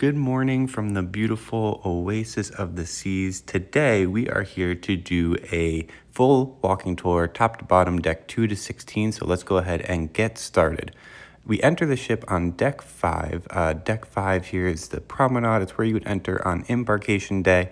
Good morning from the beautiful Oasis of the Seas. Today we are here to do a full walking tour, top to bottom, deck 2 to 16. So let's go ahead and get started. We enter the ship on deck 5. Deck 5 here is the promenade. It's where you would enter on embarkation day.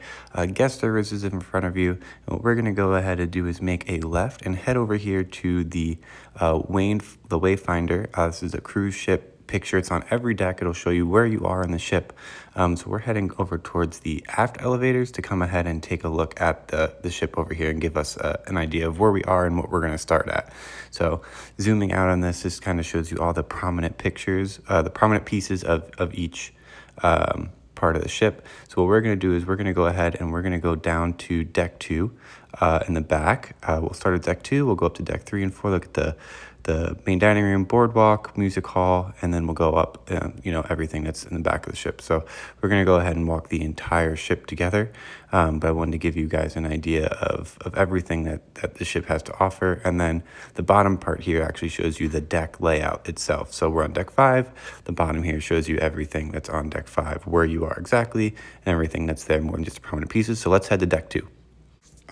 Guest service is in front of you. And what we're going to go ahead and do is make a left and head over here to the Wayfinder. This is a cruise ship picture. It's on every deck. It'll show you where you are on the ship. So we're heading over towards the aft elevators to come ahead and take a look at the ship over here and give us an idea of where we are and what we're going to start at. So zooming out on this kind of shows you all the prominent pictures, the prominent pieces of each part of the ship. So what we're going to do is we're going to go ahead and we're going to go down to deck 2 in the back. We'll start at deck 2. We'll go up to deck 3 and 4. Look at the main dining room, boardwalk, music hall, and then we'll go up, everything that's in the back of the ship. So we're going to go ahead and walk the entire ship together. But I wanted to give you guys an idea of everything that the ship has to offer. And then the bottom part here actually shows you the deck layout itself. So we're on deck 5. The bottom here shows you everything that's on deck 5, where you are exactly, and everything that's there, more than just the prominent pieces. So let's head to deck 2.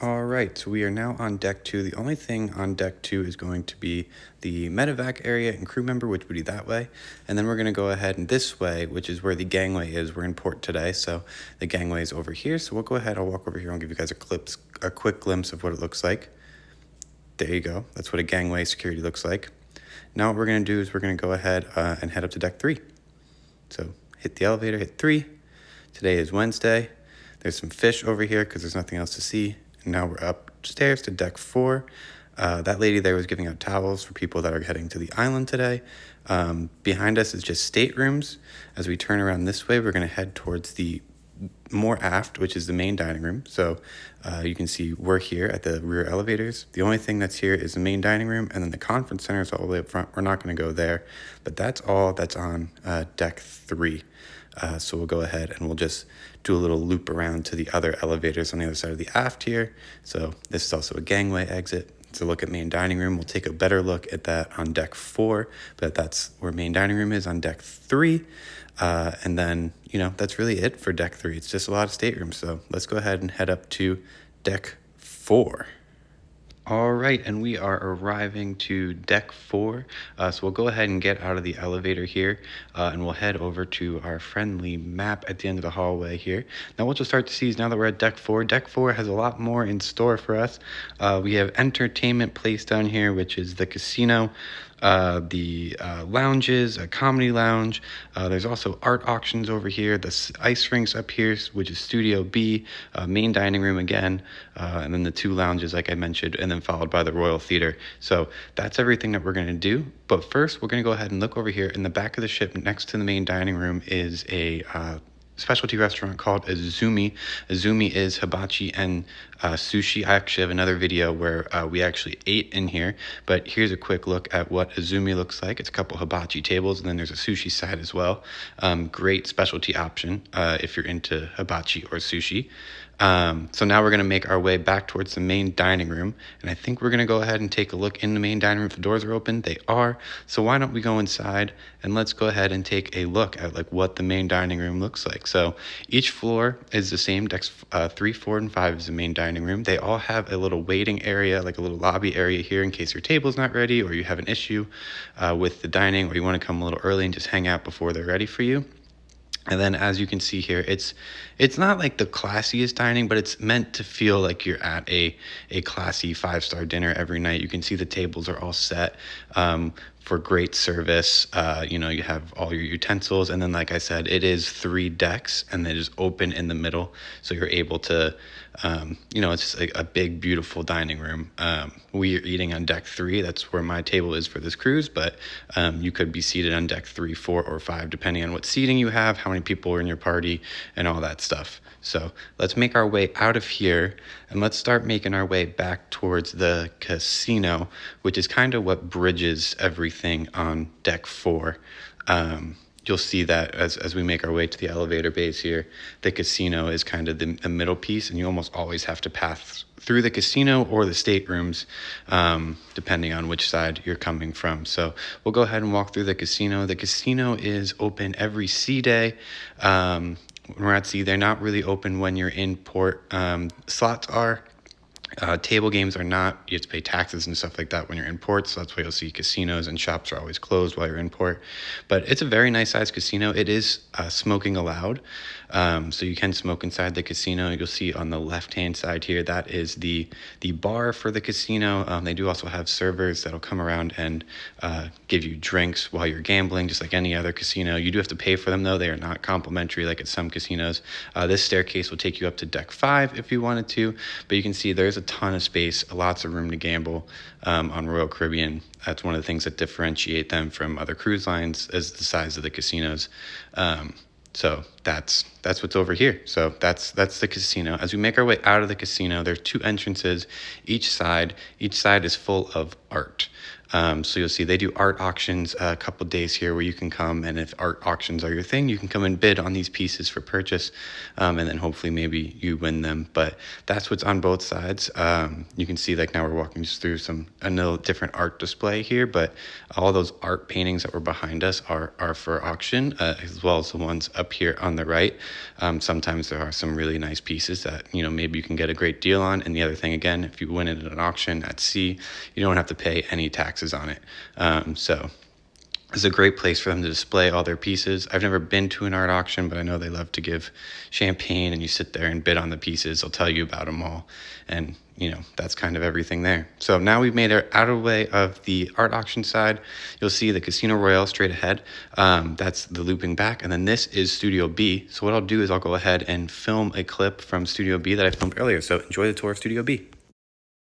All right, so we are now on deck 2. The only thing on deck 2 is going to be the medevac area and crew member, which would be that way. And then we're going to go ahead and this way, which is where the gangway is. We're in port today, so the gangway is over here. So we'll go ahead, I'll walk over here and give you guys a quick glimpse of what it looks like. There you go. That's what a gangway security looks like. Now what we're going to do is we're going to go ahead and head up to deck 3. So hit the elevator, hit 3. Today is Wednesday. There's some fish over here because there's nothing else to see. And now we're upstairs to deck 4. That lady there was giving out towels for people that are heading to the island today. Behind us is just staterooms. As we turn around this way, we're going to head towards the more aft, which is the main dining room. So you can see we're here at the rear elevators. The only thing that's here is the main dining room, and then the conference center is all the way up front. We're not going to go there, but that's all that's on deck 3. So we'll go ahead and we'll just do a little loop around to the other elevators on the other side of the aft here. So this is also a gangway exit. So look at main dining room. We'll take a better look at that on deck 4, but that's where main dining room is on deck 3. And then, that's really it for deck 3. It's just a lot of staterooms. So let's go ahead and head up to deck 4. All right, and we are arriving to deck 4. So we'll go ahead and get out of the elevator here, and we'll head over to our friendly map at the end of the hallway here. Now what you'll start to see is now that we're at deck 4, deck 4 has a lot more in store for us. We have entertainment place down here, which is the casino, the lounges, a comedy lounge. There's also art auctions over here, the ice rinks up here, which is Studio B, main dining room again, and then the 2 lounges like I mentioned, and then followed by the Royal Theater. So that's everything that we're going to do. But first, we're going to go ahead and look over here. In the back of the ship next to the main dining room is a specialty restaurant called Azumi. Azumi is hibachi and sushi. I actually have another video where we actually ate in here, but here's a quick look at what Azumi looks like. It's a couple hibachi tables, and then there's a sushi side as well. Great specialty option if you're into hibachi or sushi. So now we're going to make our way back towards the main dining room, and I think we're going to go ahead and take a look in the main dining room. If the doors are open, they are. So why don't we go inside and let's go ahead and take a look at what the main dining room looks like. So each floor is the same. Decks 3, 4, and 5 is the main dining room. They all have a little waiting area, like a little lobby area here in case your table's not ready or you have an issue with the dining, or you want to come a little early and just hang out before they're ready for you. And then as you can see here, it's not like the classiest dining, but it's meant to feel like you're at a classy 5-star dinner every night. You can see the tables are all set for great service. You have all your utensils, and then like I said, it is 3 decks, and it is open in the middle, so you're able to it's just a big, beautiful dining room. We are eating on deck 3. That's where my table is for this cruise, but you could be seated on deck 3, 4, or 5, depending on what seating you have, how many people are in your party, and all that stuff. So let's make our way out of here, and let's start making our way back towards the casino, which is kind of what bridges everything on deck 4. you'll see that as we make our way to the elevator bays here, the casino is kind of the middle piece, and you almost always have to pass through the casino or the staterooms, depending on which side you're coming from. So we'll go ahead and walk through the casino. The casino is open every sea day. When we're at sea, they're not really open when you're in port. Slots are. Table games are not. You have to pay taxes and stuff like that when you're in port, so that's why you'll see casinos and shops are always closed while you're in port. But it's a very nice sized casino. It is smoking allowed, so you can smoke inside the casino. You'll see on the left hand side here, that is the bar for the casino. They do also have servers that'll come around and give you drinks while you're gambling, just like any other casino. You do have to pay for them though. They are not complimentary like at some casinos. This staircase will take you up to deck 5 if you wanted to, but you can see there's a ton of space, lots of room to gamble on Royal Caribbean. That's one of the things that differentiate them from other cruise lines, is the size of the casinos. So that's what's over here. So that's the casino. As we make our way out of the casino, there's 2 entrances each side. Each side is full of art. So you'll see they do art auctions a couple days here where you can come, and if art auctions are your thing, you can come and bid on these pieces for purchase, and then hopefully maybe you win them. But that's what's on both sides. You can see like now we're walking just through another different art display here, but all those art paintings that were behind us are for auction, as well as the ones up here on the right. Sometimes there are some really nice pieces that, you know, maybe you can get a great deal on. And the other thing, again, if you win it at an auction at sea, you don't have to pay any taxes on it. So it's a great place for them to display all their pieces. I've never been to an art auction, but I know they love to give champagne and you sit there and bid on the pieces. They'll tell you about them all. And, you know, that's kind of everything there. So now we've made it out of the way of the art auction side. You'll see the Casino Royale straight ahead. That's the looping back. And then this is Studio B. So what I'll do is I'll go ahead and film a clip from Studio B that I filmed earlier. So enjoy the tour of Studio B.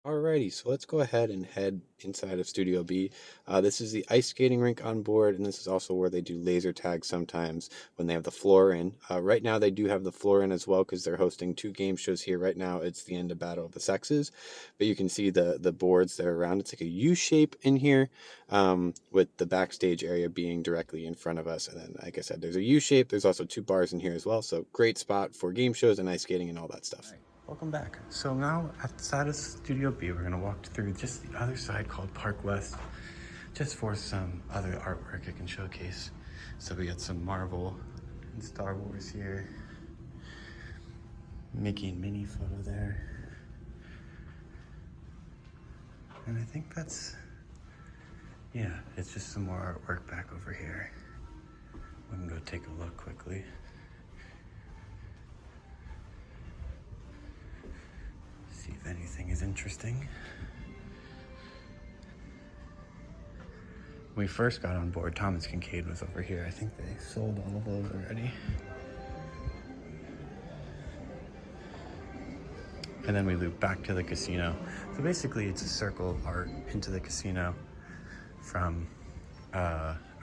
Alrighty, so let's go ahead and head inside of Studio B. This is the ice skating rink on board, and this is also where they do laser tag sometimes when they have the floor in. Right now they do have the floor in as well because they're hosting 2 game shows here. Right now it's the end of Battle of the Sexes, but you can see the boards that are around. It's like a U shape in here, with the backstage area being directly in front of us. And then, like I said, there's a U shape. There's also 2 bars in here as well, so great spot for game shows and ice skating and all that stuff. Welcome back. So now at the side of Studio B, we're going to walk through just the other side called Park West, just for some other artwork I can showcase. So we got some Marvel and Star Wars here. Mickey and Minnie photo there. And I think that's, yeah, it's just some more artwork back over here. We can go take a look quickly. See if anything is interesting. When we first got on board, Thomas Kincaid was over here. I think they sold all of those already. And then we loop back to the casino. So basically it's a circle of art into the casino from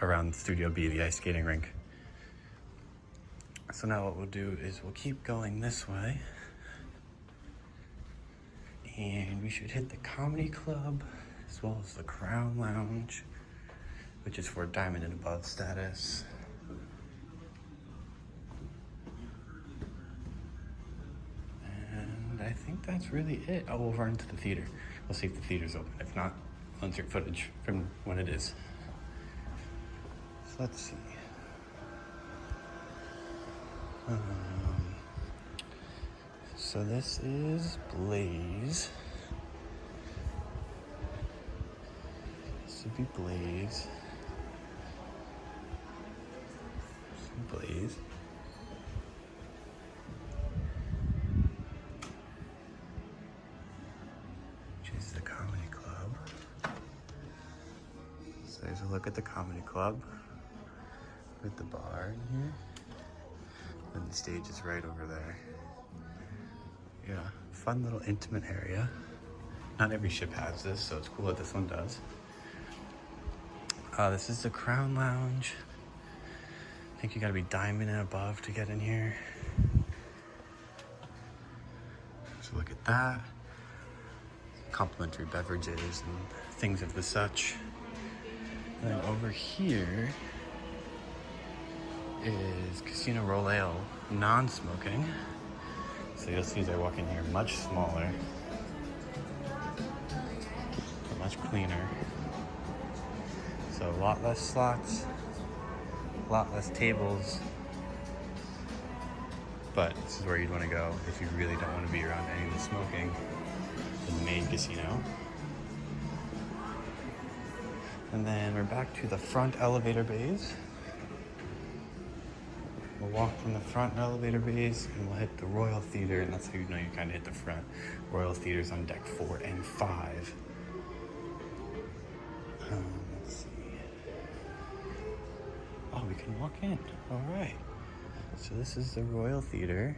around Studio B, the ice skating rink. So now what we'll do is we'll keep going this way. And we should hit the Comedy Club, as well as the Crown Lounge, which is for Diamond and Above status. And I think that's really it. Oh, we'll run to the theater. We'll see if the theater's open. If not, I'll insert footage from when it is. So let's see. So this is Blaze. This would be Blaze. Blaze. Which is the Comedy Club. So there's a look at the Comedy Club with the bar in here. And the stage is right over there. Yeah, fun little intimate area. Not every ship has this, so it's cool that this one does. This is the Crown Lounge. I think you gotta be Diamond and above to get in here. So look at that. Complimentary beverages and things of the such. And then over here is Casino Royale non-smoking. So you'll see as I walk in here, much smaller, but much cleaner. So a lot less slots, a lot less tables. But this is where you'd want to go if you really don't want to be around any of the smoking in the main casino. And then we're back to the front elevator bays. We'll walk from the front elevator bays and we'll hit the Royal Theater, and that's how you know you kind of hit the front. Royal Theater's on deck 4 and 5. Let's see. Oh, we can walk in. All right. So this is the Royal Theater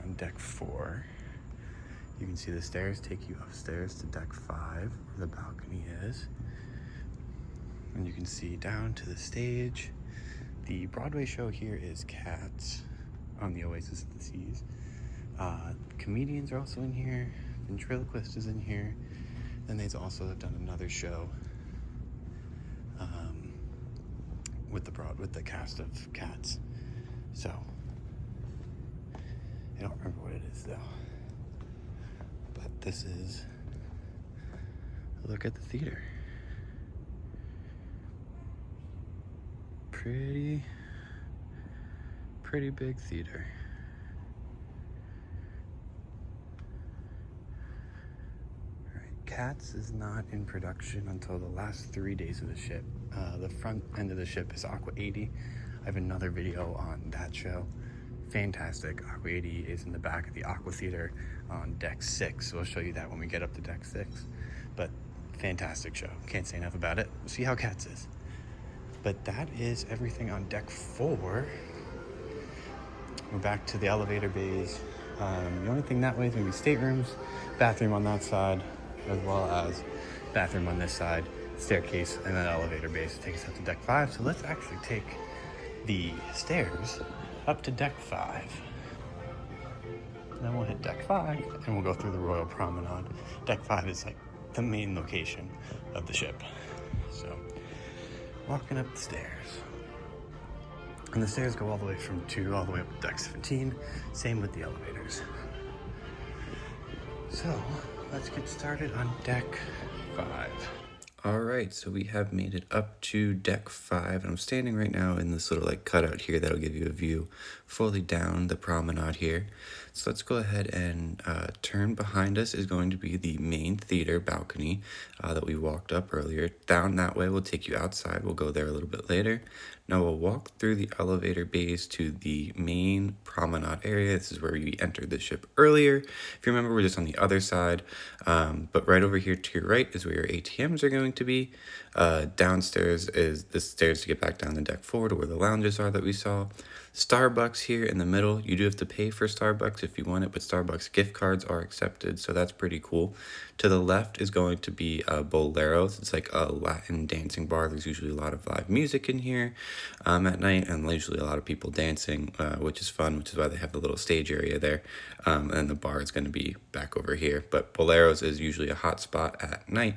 on deck 4. You can see the stairs take you upstairs to deck 5, where the balcony is. And you can see down to the stage. The Broadway show here is Cats on the Oasis of the Seas. Comedians are also in here. Ventriloquist is in here. Then they've also done another show with the cast of Cats. So I don't remember what it is though. But this is a look at the theater. Pretty big theater. Cats is not in production until the last 3 days of the ship. The front end of the ship is Aqua 80. I have another video on that show. Fantastic. Aqua 80 is in the back of the Aqua Theater on deck 6. So I'll show you that when we get up to deck 6. But fantastic show. Can't say enough about it. We'll see how Cats is. But that is everything on deck 4. We're back to the elevator bays. The only thing that way is going to be staterooms, bathroom on that side, as well as bathroom on this side, staircase, and then elevator base to take us up to deck 5. So let's actually take the stairs up to deck 5. Then we'll hit deck 5 and we'll go through the Royal Promenade. Deck 5 is like the main location of the ship. So walking up the stairs. And the stairs go all the way from 2 all the way up to deck 17. Same with the elevators. So let's get started on deck 5. All right, so we have made it up to deck 5. And I'm standing right now in this little like cutout here that'll give you a view fully down the promenade here. So let's go ahead and turn behind us is going to be the main theater balcony that we walked up earlier. Down that way will take you outside. We'll go there a little bit later. Now we'll walk through the elevator bays to the main promenade area. This is where we entered the ship earlier. If you remember, we're just on the other side. But right over here to your right is where your ATMs are going to be. Downstairs is the stairs to get back down to deck 4 to where the lounges are that we saw. Starbucks here in the middle. You do have to pay for Starbucks if you want it, but Starbucks gift cards are accepted, so that's pretty cool. To the left is going to be Boleros. It's like a Latin dancing bar. There's usually a lot of live music in here at night, and usually a lot of people dancing, which is fun, which is why they have the little stage area there. And the bar is going to be back over here. But Boleros is usually a hot spot at night.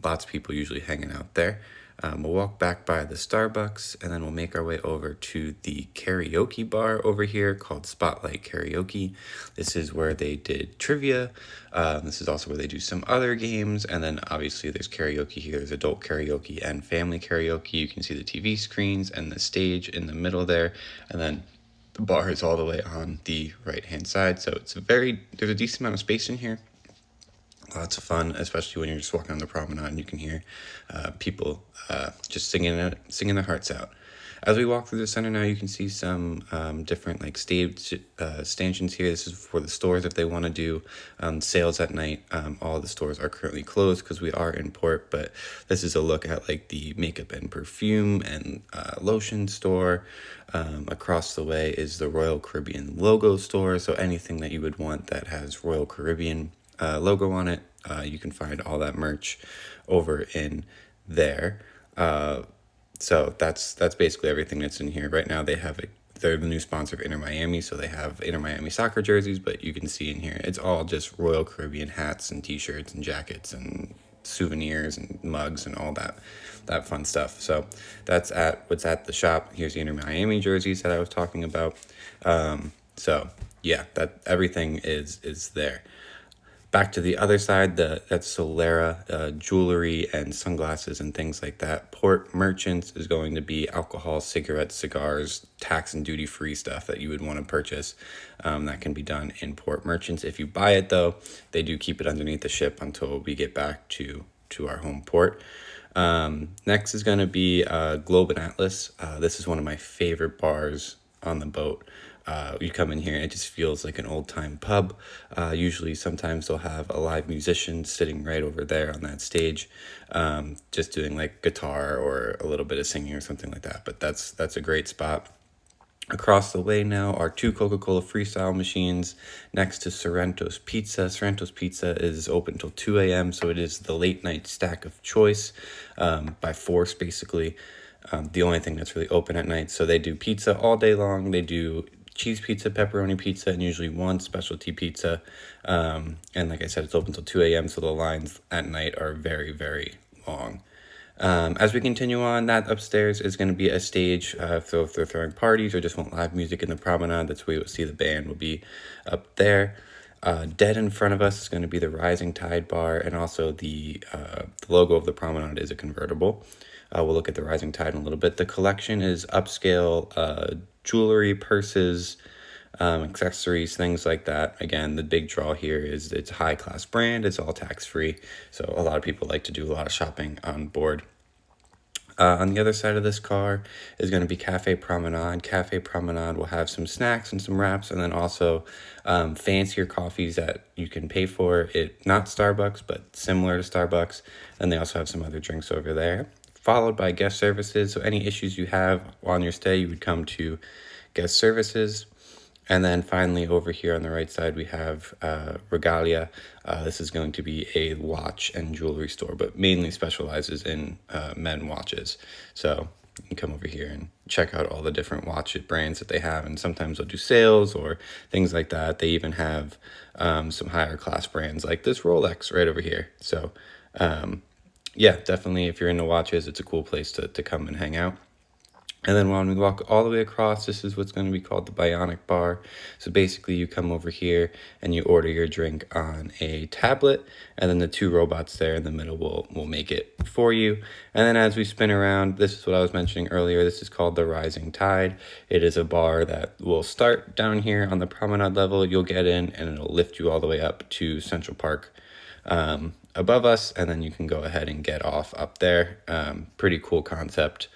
Lots of people usually hanging out there. We'll walk back by the Starbucks, and then we'll make our way over to the karaoke bar over here called Spotlight Karaoke. This is where they did trivia. This is also where they do some other games, and then obviously there's karaoke here. There's adult karaoke and family karaoke. You can see the TV screens and the stage in the middle there, and then the bar is all the way on the right-hand side. So there's a decent amount of space in here. Lots of fun, especially when you're just walking on the promenade and you can hear people just singing their hearts out. As we walk through the center now, you can see some different like stanchions here. This is for the stores if they want to do sales at night. All the stores are currently closed because we are in port, but this is a look at like the makeup and perfume and lotion store. Across the way is the Royal Caribbean logo store, so anything that you would want that has Royal Caribbean logo on it, you can find all that merch over in there. So that's basically everything that's in here right now. They're the new sponsor of Inter Miami, so they have Inter Miami soccer jerseys, but you can see in here it's all just Royal Caribbean hats and t-shirts and jackets and souvenirs and mugs and all that fun stuff. So that's at what's at the shop. Here's the Inter Miami jerseys that I was talking about. So yeah, that everything is there. Back to the other side, that's Solera, jewelry and sunglasses and things like that. Port Merchants is going to be alcohol, cigarettes, cigars, tax and duty free stuff that you would want to purchase. That can be done in Port Merchants. If you buy it though, they do keep it underneath the ship until we get back to our home port. Next is going to be Globe and Atlas. This is one of my favorite bars on the boat. You come in here and it just feels like an old time pub. Usually sometimes they'll have a live musician sitting right over there on that stage, just doing like guitar or a little bit of singing or something like that. But that's a great spot. Across the way now are 2 Coca-Cola Freestyle machines next to Sorrento's Pizza. Sorrento's Pizza is open till 2 a.m., so it is the late night stack of choice, by force basically. The only thing that's really open at night. So they do pizza all day long. They do cheese pizza, pepperoni pizza, and usually one specialty pizza. And like I said, it's open till 2 a.m., so the lines at night are very, very long. As we continue on, that upstairs is going to be a stage. So if they're throwing parties or just want live music in the promenade, that's where you'll see the band will be up there. Dead in front of us is going to be the Rising Tide bar, and also the logo of the promenade is a convertible. We'll look at the Rising Tide in a little bit. The collection is upscale jewelry, purses, accessories, things like that. Again, the big draw here is it's a high-class brand. It's all tax-free, so a lot of people like to do a lot of shopping on board. On the other side of this car is going to be Cafe Promenade. Cafe Promenade will have some snacks and some wraps, and then also fancier coffees that you can pay for. It not Starbucks, but similar to Starbucks. And they also have some other drinks over there. Followed by guest services. So any issues you have on your stay, you would come to guest services. And then finally over here on the right side, we have Regalia. This is going to be a watch and jewelry store, but mainly specializes in men watches. So you can come over here and check out all the different watch brands that they have. And sometimes they'll do sales or things like that. They even have some higher class brands like this Rolex right over here. So yeah, definitely if you're into watches, it's a cool place to come and hang out. And then when we walk all the way across, this is what's going to be called the Bionic Bar. So basically you come over here and you order your drink on a tablet, and then the 2 robots there in the middle will make it for you. And then as we spin around, this is what I was mentioning earlier. This is called the Rising Tide. It is a bar that will start down here on the promenade level. You'll get in and it'll lift you all the way up to Central Park above us, and then you can go ahead and get off up there. Pretty cool concept.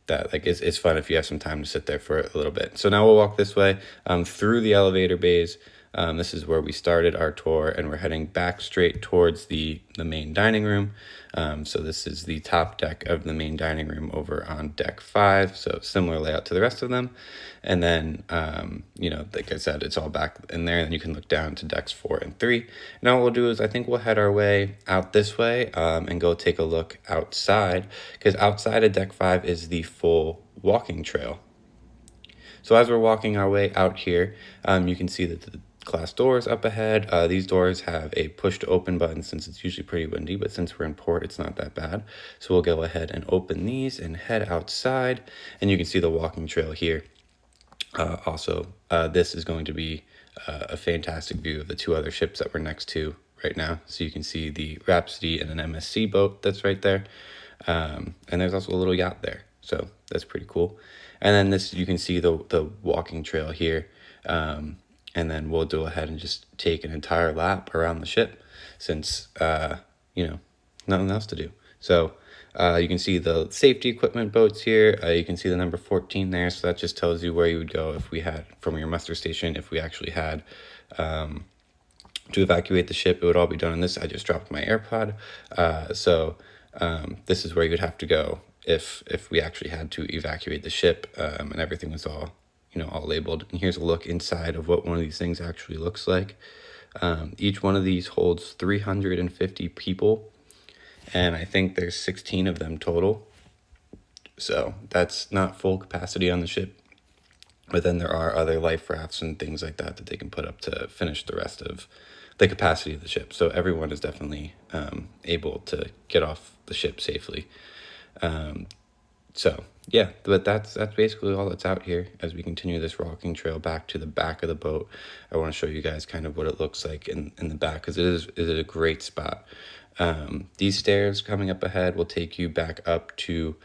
That like it's fun if you have some time to sit there for a little bit. So now we'll walk this way through the elevator bays. This is where we started our tour, and we're heading back straight towards the main dining room. So this is the top deck of the main dining room over on deck 5. So similar layout to the rest of them. And then, like I said, it's all back in there, and then you can look down to decks 4 and 3. Now what we'll do is I think we'll head our way out this way and go take a look outside, because outside of deck 5 is the full walking trail. So as we're walking our way out here, you can see that the glass doors up ahead. These doors have a push to open button since it's usually pretty windy, but since we're in port, it's not that bad. So we'll go ahead and open these and head outside, and you can see the walking trail here. This is going to be a fantastic view of the 2 other ships that we're next to right now. So you can see the Rhapsody and an MSC boat that's right there. And there's also a little yacht there. So that's pretty cool. And then this, you can see the walking trail here. And then we'll go ahead and just take an entire lap around the ship since, nothing else to do. So you can see the safety equipment boats here. You can see the number 14 there. So that just tells you where you would go if we had, from your muster station, if we actually had to evacuate the ship. It would all be done on this. I just dropped my AirPod. This is where you would have to go if we actually had to evacuate the ship, and everything was all labeled. And here's a look inside of what one of these things actually looks like. Each one of these holds 350 people, and I think there's 16 of them total. So that's not full capacity on the ship, but then there are other life rafts and things like that they can put up to finish the rest of the capacity of the ship. So everyone is definitely able to get off the ship safely. So yeah, but that's basically all that's out here. As we continue this rocking trail back to the back of the boat, I want to show you guys kind of what it looks like in the back, because it is a great spot. These stairs coming up ahead will take you back up to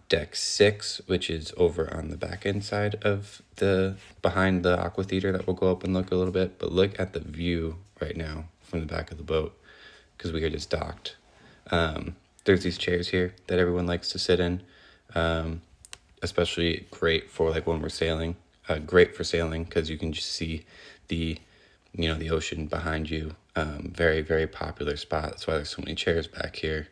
deck 6, which is over on the back end side of behind the aqua theater that we'll go up and look a little bit. But look at the view right now from the back of the boat, because we are just docked. There's these chairs here that everyone likes to sit in, especially great for like when we're sailing. Great for sailing because you can just see the ocean behind you. Very, very popular spot. That's why there's so many chairs back here.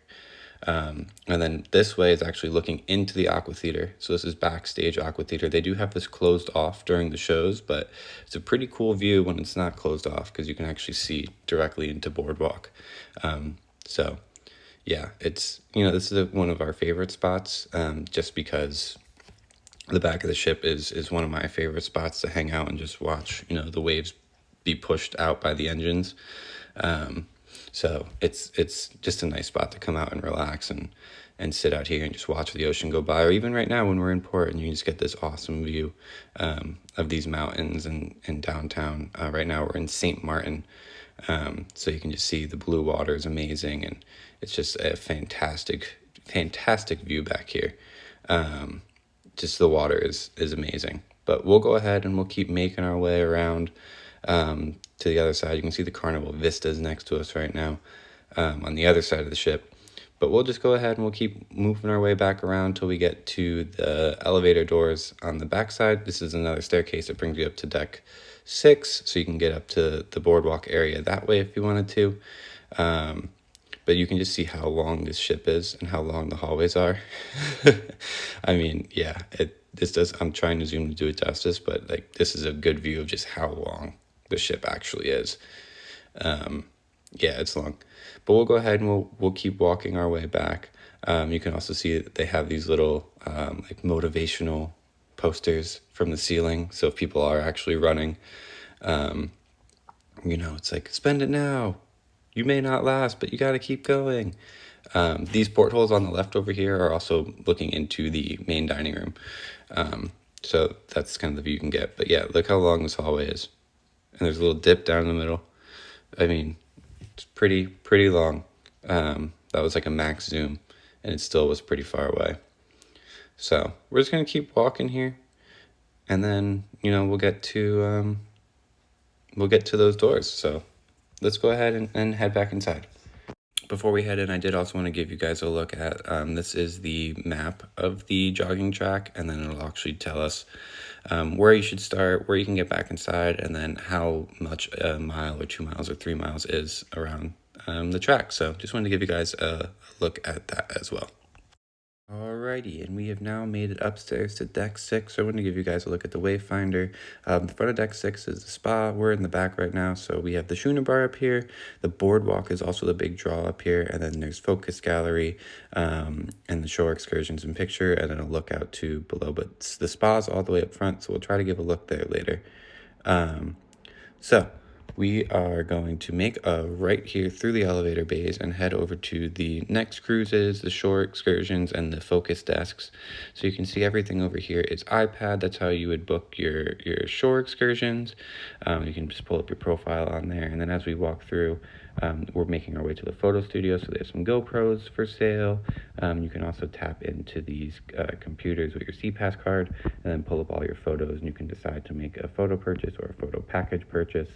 And then this way is actually looking into the aqua theater. So this is backstage aqua theater. They do have this closed off during the shows, but it's a pretty cool view when it's not closed off, because you can actually see directly into boardwalk. So yeah, it's, this is one of our favorite spots, just because the back of the ship is one of my favorite spots to hang out and just watch, the waves be pushed out by the engines. So it's just a nice spot to come out and relax and sit out here and just watch the ocean go by. Or even right now when we're in port and you just get this awesome view of these mountains and downtown. Right now we're in St. Martin, so you can just see the blue water is amazing, and it's just a fantastic view back here. Just the water is amazing. But we'll go ahead and we'll keep making our way around to the other side. You can see the Carnival Vistas next to us right now, on the other side of the ship. But we'll just go ahead and we'll keep moving our way back around until we get to the elevator doors on the back side. This is another staircase that brings you up to deck 6, so you can get up to the boardwalk area that way if you wanted to. But you can just see how long this ship is and how long the hallways are. I mean, yeah, I'm trying to zoom to do it justice, but like this is a good view of just how long the ship actually is. Yeah, it's long. But we'll go ahead and we'll keep walking our way back. You can also see that they have these little like motivational posters from the ceiling. So if people are actually running, it's like, spend it now. You may not last, but you got to keep going. These portholes on the left over here are also looking into the main dining room. So that's kind of the view you can get. But yeah, look how long this hallway is. And there's a little dip down in the middle. I mean, it's pretty long. That was like a max zoom, and it still was pretty far away. So we're just going to keep walking here. And then, we'll get to those doors. So let's go ahead and head back inside. Before we head in, I did also want to give you guys a look at, this is the map of the jogging track, and then it'll actually tell us where you should start, where you can get back inside, and then how much a mile or 2 miles or 3 miles is around the track. So just wanted to give you guys a look at that as well. Alrighty, and we have now made it upstairs to deck 6. So I want to give you guys a look at the Wayfinder. The front of deck 6 is the spa. We're in the back right now, so we have the schooner bar up here. The boardwalk is also the big draw up here, and then there's focus gallery, and the shore excursions and picture, and then a lookout to below. But the spa's all the way up front, so we'll try to give a look there later. So we are going to make a right here through the elevator bays and head over to the next cruises, the shore excursions, and the focus desks. So you can see everything over here is iPad. That's how you would book your shore excursions. You can just pull up your profile on there. And then as we walk through, we're making our way to the photo studio. So there's some GoPros for sale. You can also tap into these computers with your CPass card and then pull up all your photos, and you can decide to make a photo purchase or a photo package purchase.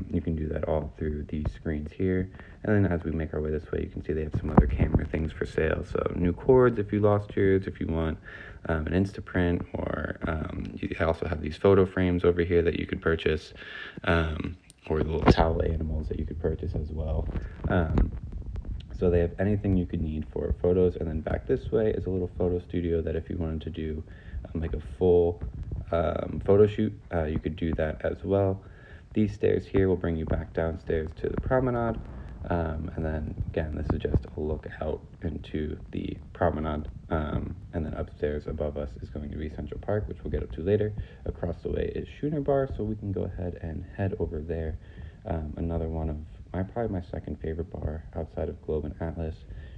You can do that all through these screens here. And then as we make our way this way, you can see they have some other camera things for sale. So new cords if you lost yours, if you want an Instaprint, or you also have these photo frames over here that you could purchase, or little towel animals that you could purchase as well. So they have anything you could need for photos. And then back this way is a little photo studio that if you wanted to do like a full photo shoot, you could do that as well. These stairs here will bring you back downstairs to the promenade. And then again, this is just a look out into the promenade. And then upstairs above us is going to be Central Park, which we'll get up to later. Across the way is Schooner Bar, so we can go ahead and head over there. Another one of probably my second favorite bar outside of Globe and Atlas.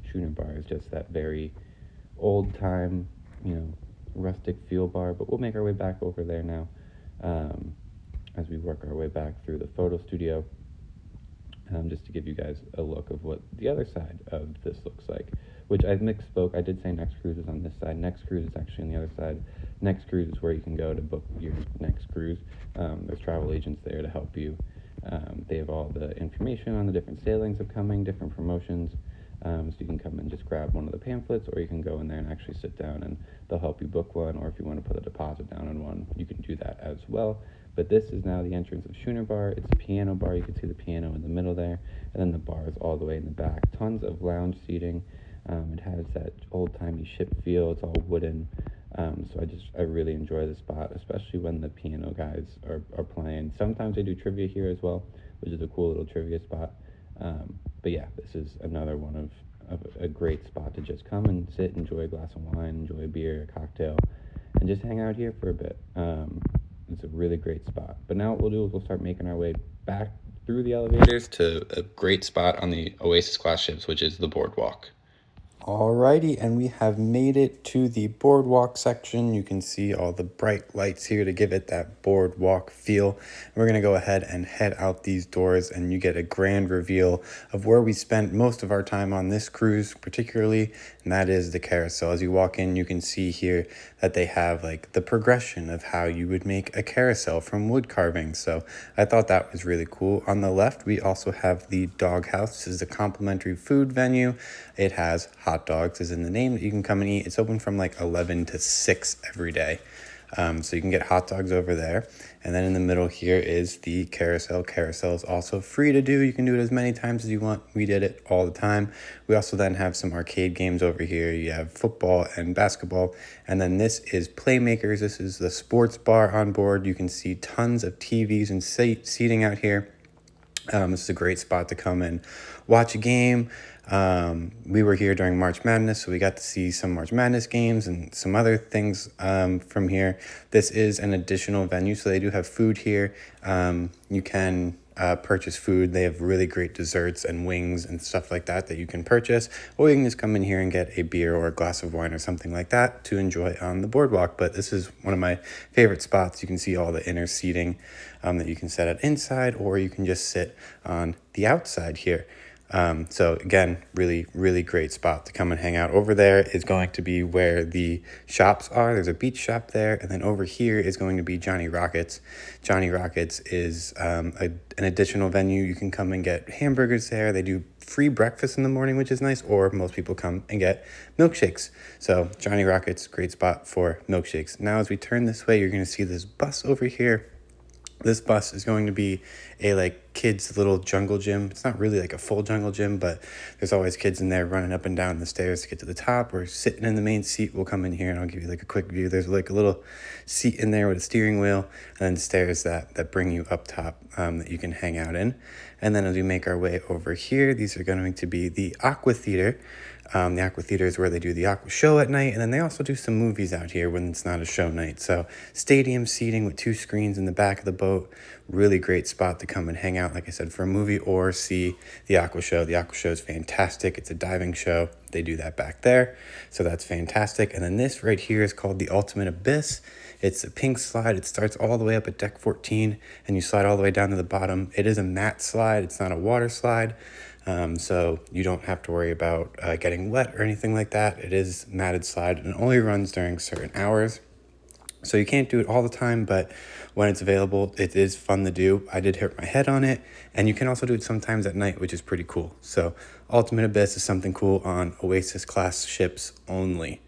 Schooner Bar is just that very old time, rustic feel bar, but we'll make our way back over there now as we work our way back through the photo studio, just to give you guys a look of what the other side of this looks like, which I misspoke. I did say Next Cruise is on this side. Next Cruise is actually on the other side. Next Cruise is where you can go to book your next cruise. There's travel agents there to help you. They have all the information on the different sailings upcoming, different promotions. So you can come and just grab one of the pamphlets, or you can go in there and actually sit down and they'll help you book one, or if you want to put a deposit down on one, you can do that as well. But this is now the entrance of Schooner Bar. It's a piano bar. You can see the piano in the middle there, and then the bar is all the way in the back. Tons of lounge seating. It has that old-timey ship feel. It's all wooden. So I really enjoy the spot, especially when the piano guys are playing. Sometimes they do trivia here as well, which is a cool little trivia spot. But yeah, this is another one of a great spot to just come and sit, enjoy a glass of wine, enjoy a beer, a cocktail, and just hang out here for a bit. It's a really great spot. But now what we'll do is we'll start making our way back through the elevators to a great spot on the Oasis class ships, which is the boardwalk. Alrighty, and we have made it to the boardwalk section. You can see all the bright lights here to give it that boardwalk feel. We're going to go ahead and head out these doors, and you get a grand reveal of where we spent most of our time on this cruise particularly, and that is the carousel. As you walk in, you can see here that they have like the progression of how you would make a carousel from wood carving. So I thought that was really cool. On the left, we also have the doghouse. This is a complimentary food venue. It has hot dogs, is in the name, that you can come and eat. It's open from like 11 to 6 every day. So you can get hot dogs over there. And then in the middle here is the carousel. Carousel is also free to do. You can do it as many times as you want. We did it all the time. We also then have some arcade games over here. You have football and basketball. And then this is Playmakers. This is the sports bar on board. You can see tons of TVs and seating out here. This is a great spot to come and watch a game. We were here during March Madness, so we got to see some March Madness games and some other things from here. This is an additional venue, so they do have food here. You can purchase food. They have really great desserts and wings and stuff like that you can purchase, or you can just come in here and get a beer or a glass of wine or something like that to enjoy on the boardwalk. But this is one of my favorite spots. You can see all the inner seating that you can set at inside, or you can just sit on the outside here. So again, really, really great spot to come and hang out. Over there is going to be where the shops are. There's a beach shop there. And then over here is going to be Johnny Rockets. Johnny Rockets is an additional venue. You can come and get hamburgers there. They do free breakfast in the morning, which is nice, or most people come and get milkshakes. So Johnny Rockets, great spot for milkshakes. Now as we turn this way, you're going to see this bus over here. This bus is going to be a kids little jungle gym. It's not really like a full jungle gym, but there's always kids in there running up and down the stairs to get to the top, or sitting in the main seat. We'll come in here and I'll give you a quick view. There's a little seat in there with a steering wheel, and then stairs that bring you up top that you can hang out in. And then as we make our way over here, these are going to be the Aqua Theater. The Aqua Theater is where they do the Aqua Show at night, and then they also do some movies out here when it's not a show night. So stadium seating with 2 screens in the back of the boat. Really great spot to come and hang out, like I said, for a movie or see the Aqua Show. The Aqua Show is fantastic. It's a diving show. They do that back there, so that's fantastic. And then this right here is called the Ultimate Abyss. It's a pink slide. It starts all the way up at deck 14, and you slide all the way down to the bottom. It is a mat slide. It's not a water slide. So you don't have to worry about getting wet or anything like that. It is matted slide and only runs during certain hours. So you can't do it all the time, but when it's available, it is fun to do. I did hurt my head on it, and you can also do it sometimes at night, which is pretty cool. So Ultimate Abyss is something cool on Oasis class ships only.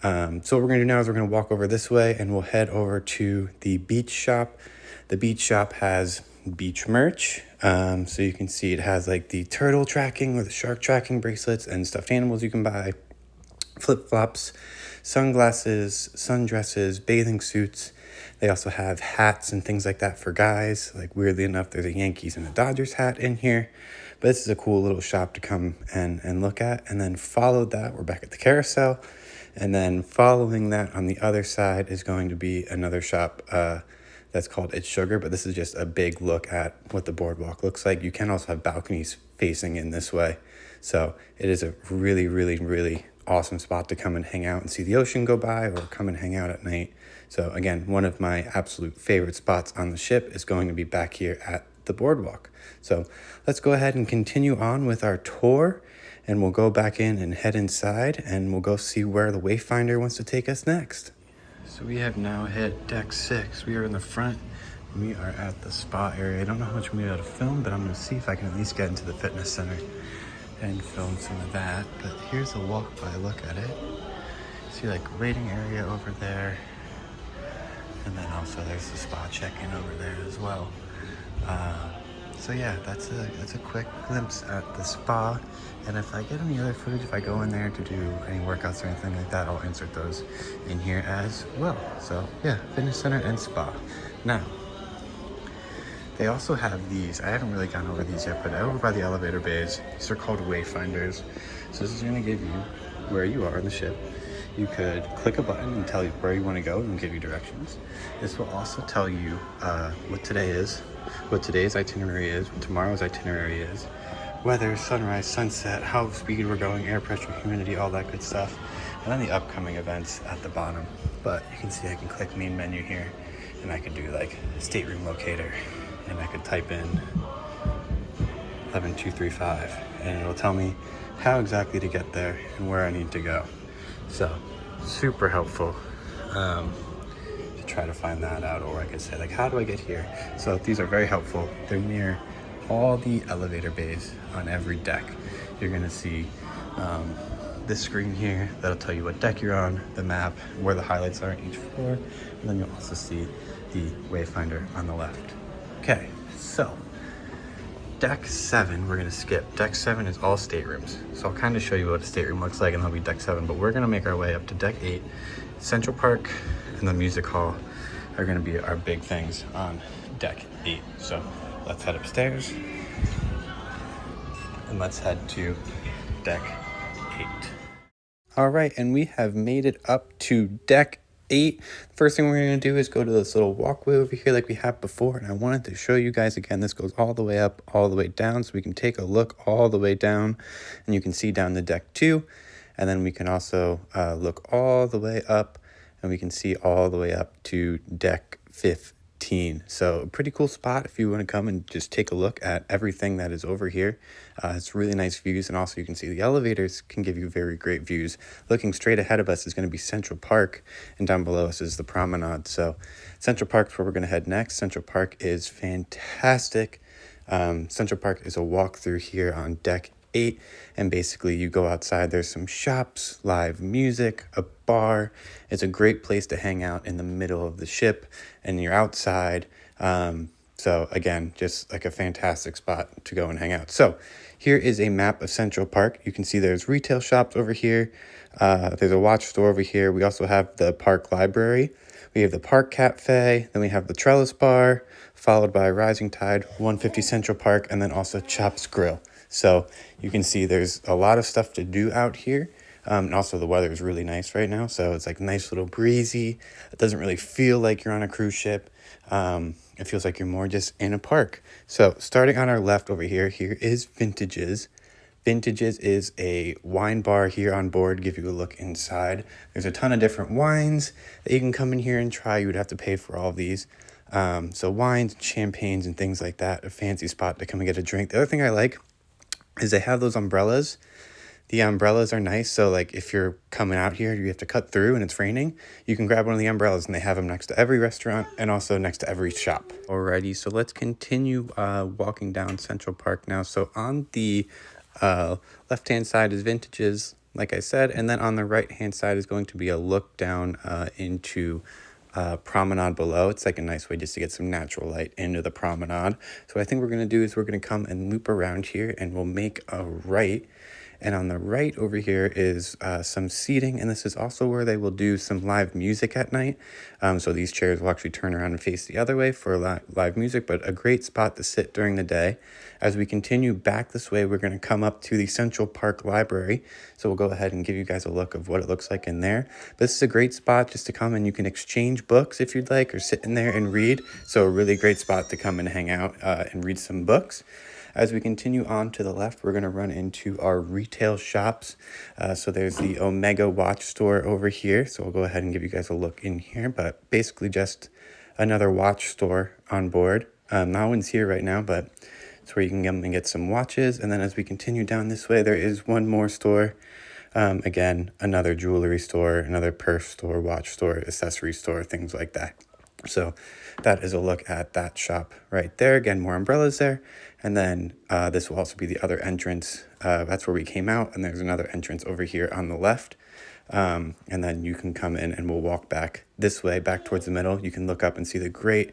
So what we're going to do now is we're going to walk over this way, and we'll head over to the beach shop. The beach shop has beach merch. So you can see it has the turtle tracking or the shark tracking bracelets and stuffed animals you can buy, flip-flops, sunglasses, sundresses, bathing suits. They also have hats and things like that for guys. Weirdly enough, there's a Yankees and a Dodgers hat in here. But this is a cool little shop to come and look at. And then followed that, we're back at the carousel. And then following that on the other side is going to be another shop that's called It's Sugar, but this is just a big look at what the boardwalk looks like. You can also have balconies facing in this way. So it is a really, really, really awesome spot to come and hang out and see the ocean go by, or come and hang out at night. So again, one of my absolute favorite spots on the ship is going to be back here at the boardwalk. So let's go ahead and continue on with our tour, and we'll go back in and head inside, and we'll go see where the Wayfinder wants to take us next. So we have now hit deck 6. We are in the front. We are at the spa area. I don't know how much I'm gonna be able to film, but I'm gonna see if I can at least get into the fitness center and film some of that. But here's a walk-by look at it. See like waiting area over there. And then also there's the spa check-in over there as well. So yeah, that's a quick glimpse at the spa. And if I get any other footage, if I go in there to do any workouts or anything like that, I'll insert those in here as well. So yeah, fitness center and spa. Now, they also have these, I haven't really gone over these yet, but over by the elevator bays, these are called Wayfinders. So this is gonna give you where you are on the ship. You could click a button and tell you where you want to go and give you directions. This will also tell you what today is, what today's itinerary is, what tomorrow's itinerary is, weather, sunrise, sunset, how speed we're going, air pressure, humidity, all that good stuff. And then the upcoming events at the bottom. But you can see I can click main menu here, and I could do like stateroom locator, and I could type in 11235, and it'll tell me how exactly to get there and where I need to go. So super helpful to try to find that out, or I could say like, how do I get here? So these are very helpful. They're near all the elevator bays on every deck. You're gonna see this screen here that'll tell you what deck you're on, the map, where the highlights are on each floor, and then you'll also see the Wayfinder on the left. Okay, so deck 7, we're gonna skip. Deck 7 is all staterooms. So I'll kind of show you what a stateroom looks like, and that'll be deck 7, but we're gonna make our way up to deck 8. Central Park and the music hall are gonna be our big things on deck 8. So let's head upstairs and let's head to deck 8. All right, and we have made it up to deck 8. First thing we're going to do is go to this little walkway over here like we have before, and I wanted to show you guys again. This goes all the way up, all the way down, so we can take a look all the way down, and you can see down to deck 2, and then we can also look all the way up, and we can see all the way up to deck 15. So a pretty cool spot if you want to come and just take a look at everything that is over here. It's really nice views, and also you can see the elevators can give you very great views. Looking straight ahead of us is going to be Central Park, and down below us is the promenade. So Central Park is where we're going to head next. Central Park is fantastic. Central Park is a walk through here on deck 8, and basically you go outside. There's some shops, live music, a bar. It's a great place to hang out in the middle of the ship, and you're outside. So again, just like a fantastic spot to go and hang out. So here is a map of Central Park. You can see there's retail shops over here. There's a watch store over here. We also have the park library. We have the Park Cafe. Then we have the Trellis Bar, followed by Rising Tide, 150 Central Park, and then also Chops Grill. So you can see there's a lot of stuff to do out here. And also the weather is really nice right now. So it's like nice little breezy. It doesn't really feel like you're on a cruise ship. It feels like you're more just in a park. So starting on our left over here, here is Vintages. Vintages is a wine bar here on board. Give you a look inside. There's a ton of different wines that you can come in here and try. You would have to pay for all of these. So wines, champagnes, and things like that. A fancy spot to come and get a drink. The other thing I like is they have those umbrellas. The umbrellas are nice, so like if you're coming out here, you have to cut through and it's raining, you can grab one of the umbrellas, and they have them next to every restaurant and also next to every shop. Alrighty, so let's continue walking down Central Park now. So on the left-hand side is Vintages, like I said, and then on the right-hand side is going to be a look down into promenade below. It's like a nice way just to get some natural light into the promenade. So what I think we're going to do is we're going to come and loop around here, and we'll make a right, And on the right over here is some seating, and this is also where they will do some live music at night. So these chairs will actually turn around and face the other way for live music, but a great spot to sit during the day. As we continue back this way, we're going to come up to the Central Park Library. So we'll go ahead and give you guys a look of what it looks like in there. This is a great spot just to come and you can exchange books if you'd like, or sit in there and read. So a really great spot to come and hang out and read some books. As we continue on to the left, we're going to run into our retail shops. So there's the Omega watch store over here. So I'll go ahead and give you guys a look in here, but basically just another watch store on board. No one's here right now, but it's where you can come and get some watches. And then as we continue down this way, there is one more store. Again, another jewelry store, another purse store, watch store, accessory store, things like that. So that is a look at that shop right there. Again, more umbrellas there. And then this will also be the other entrance. That's where we came out. And there's another entrance over here on the left. And then you can come in and we'll walk back this way, back towards the middle. You can look up and see the great,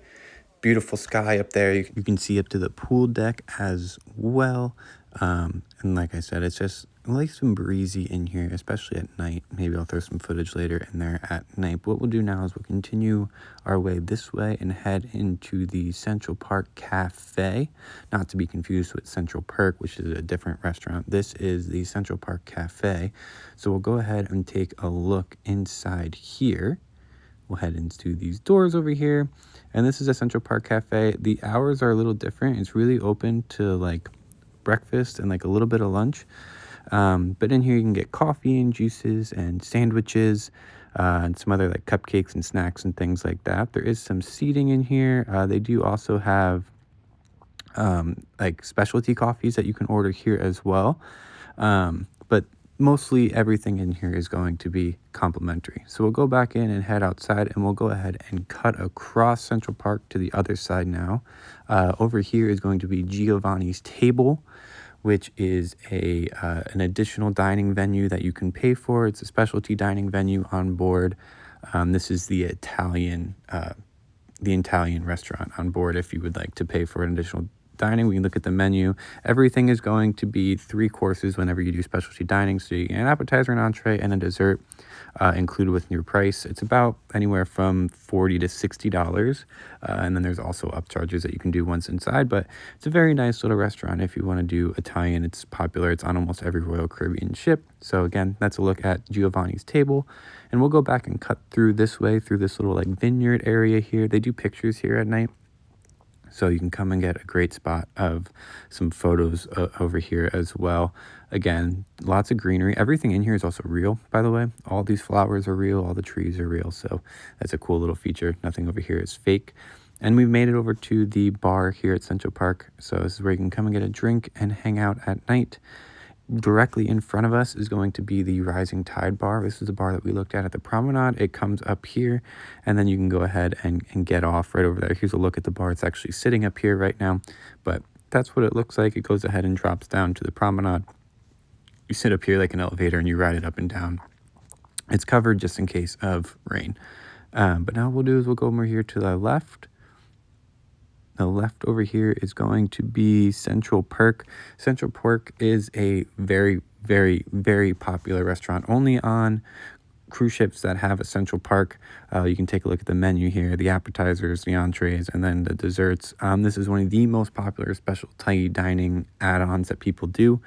beautiful sky up there. You can see up to the pool deck as well. And like I said, it's just nice and breezy in here, especially at night. Maybe I'll throw some footage later in there at night. But what we'll do now is we'll continue our way this way and head into the Central Park Cafe, not to be confused with Central Perk, which is a different restaurant. This is the Central Park Cafe. So we'll go ahead and take a look inside here. We'll head into these doors over here. And this is a Central Park Cafe. The hours are a little different. It's really open to like breakfast and like a little bit of lunch. But in here you can get coffee and juices and sandwiches and some other like cupcakes and snacks and things like that. There is some seating in here. They do also have like specialty coffees that you can order here as well. But mostly everything in here is going to be complimentary. So we'll go back in and head outside, and we'll go ahead and cut across Central Park to the other side now. Over here is going to be Giovanni's Table, which is an additional dining venue that you can pay for. It's a specialty dining venue on board. This is the Italian restaurant on board. If you would like to pay for an additional dining, we can look at the menu. Everything is going to be 3 courses whenever you do specialty dining. So you get an appetizer, an entree, and a dessert included with your price. It's about anywhere from $40 to $60. And then there's also upcharges that you can do once inside. But it's a very nice little restaurant if you want to do Italian. It's popular. It's on almost every Royal Caribbean ship. So again, that's a look at Giovanni's Table. And we'll go back and cut through this way, through this little like vineyard area here. They do pictures here at night. So you can come and get a great spot of some photos over here as well. Again, lots of greenery. Everything in here is also real, by the way. All these flowers are real. All the trees are real. So that's a cool little feature. Nothing over here is fake. And we've made it over to the bar here at Central Park. So this is where you can come and get a drink and hang out at night. Directly in front of us is going to be the Rising Tide bar. This is the bar that we looked at the promenade. It comes up here, and then you can go ahead and get off right over there. Here's a look at the bar. It's actually sitting up here right now, but that's what it looks like. It goes ahead and drops down to the promenade. You sit up here like an elevator, and you ride it up and down. It's covered just in case of rain. But now what we'll do is we'll go over here to the left. The left over here is going to be Central Perk. Central Perk is a very, very, very popular restaurant. Only on cruise ships that have a Central Park. You can take a look at the menu here, the appetizers, the entrees, and then the desserts. This is one of the most popular specialty dining add-ons that people do.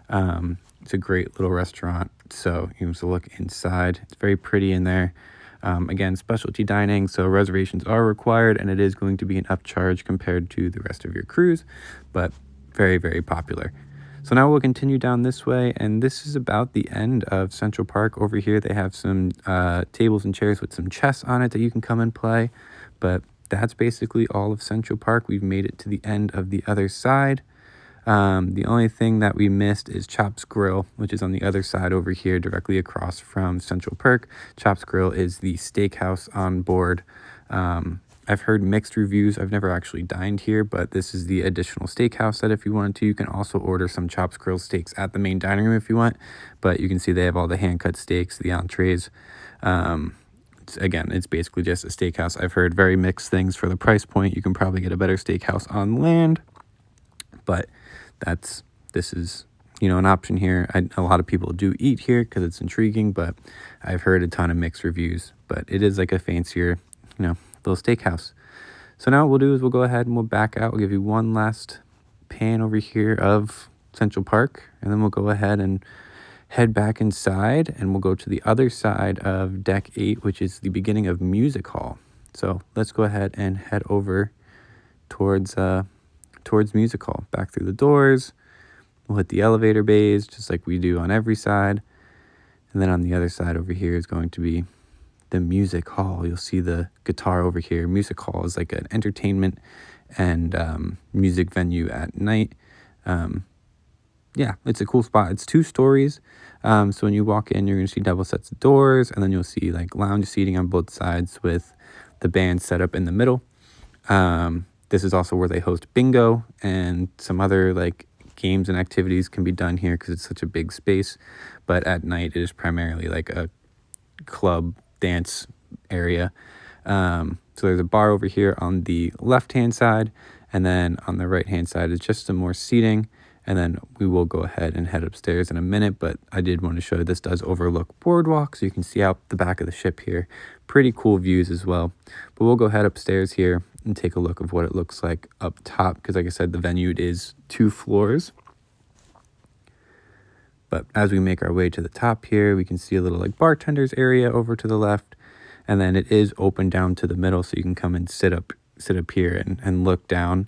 It's a great little restaurant. So you can look inside. It's very pretty in there. Again, specialty dining, so reservations are required, and it is going to be an upcharge compared to the rest of your cruise, but very, very popular. So now we'll continue down this way, and this is about the end of Central Park. Over here, they have some tables and chairs with some chess on it that you can come and play, but that's basically all of Central Park. We've made it to the end of the other side. The only thing that we missed is Chops Grill, which is on the other side over here, directly across from Central Perk. Chops Grill is the steakhouse on board. I've heard mixed reviews. I've never actually dined here, but this is the additional steakhouse that if you wanted to, you can also order some Chops Grill steaks at the main dining room if you want. But you can see they have all the hand-cut steaks, the entrees. Again, it's basically just a steakhouse. I've heard very mixed things for the price point. You can probably get a better steakhouse on land, but this is, an option here. A lot of people do eat here because it's intriguing, but I've heard a ton of mixed reviews. But it is like a fancier, little steakhouse. So now what we'll do is we'll go ahead and we'll back out. We'll give you one last pan over here of Central Park, and then we'll go ahead and head back inside, and we'll go to the other side of Deck 8, which is the beginning of Music Hall. So let's go ahead and head over towards Music Hall. Back through the doors. We'll hit the elevator bays just like we do on every side. And then on the other side over here is going to be the Music Hall. You'll see the guitar over here. Music Hall is like an entertainment and music venue at night. Yeah, it's a cool spot. It's 2 stories. So when you walk in, you're going to see double sets of doors, and then you'll see like lounge seating on both sides with the band set up in the middle. This is also where they host bingo, and some other like games and activities can be done here because it's such a big space. But at night, it is primarily like a club dance area. So there's a bar over here on the left-hand side, and then on the right-hand side is just some more seating. And then we will go ahead and head upstairs in a minute, but I did want to show you this does overlook boardwalk, so you can see out the back of the ship here. Pretty cool views as well. But we'll go head upstairs here and take a look of what it looks like up top, because like I said, the venue is 2 floors. But as we make our way to the top here, we can see a little like bartender's area over to the left, and then it is open down to the middle, so you can come and sit up here and look down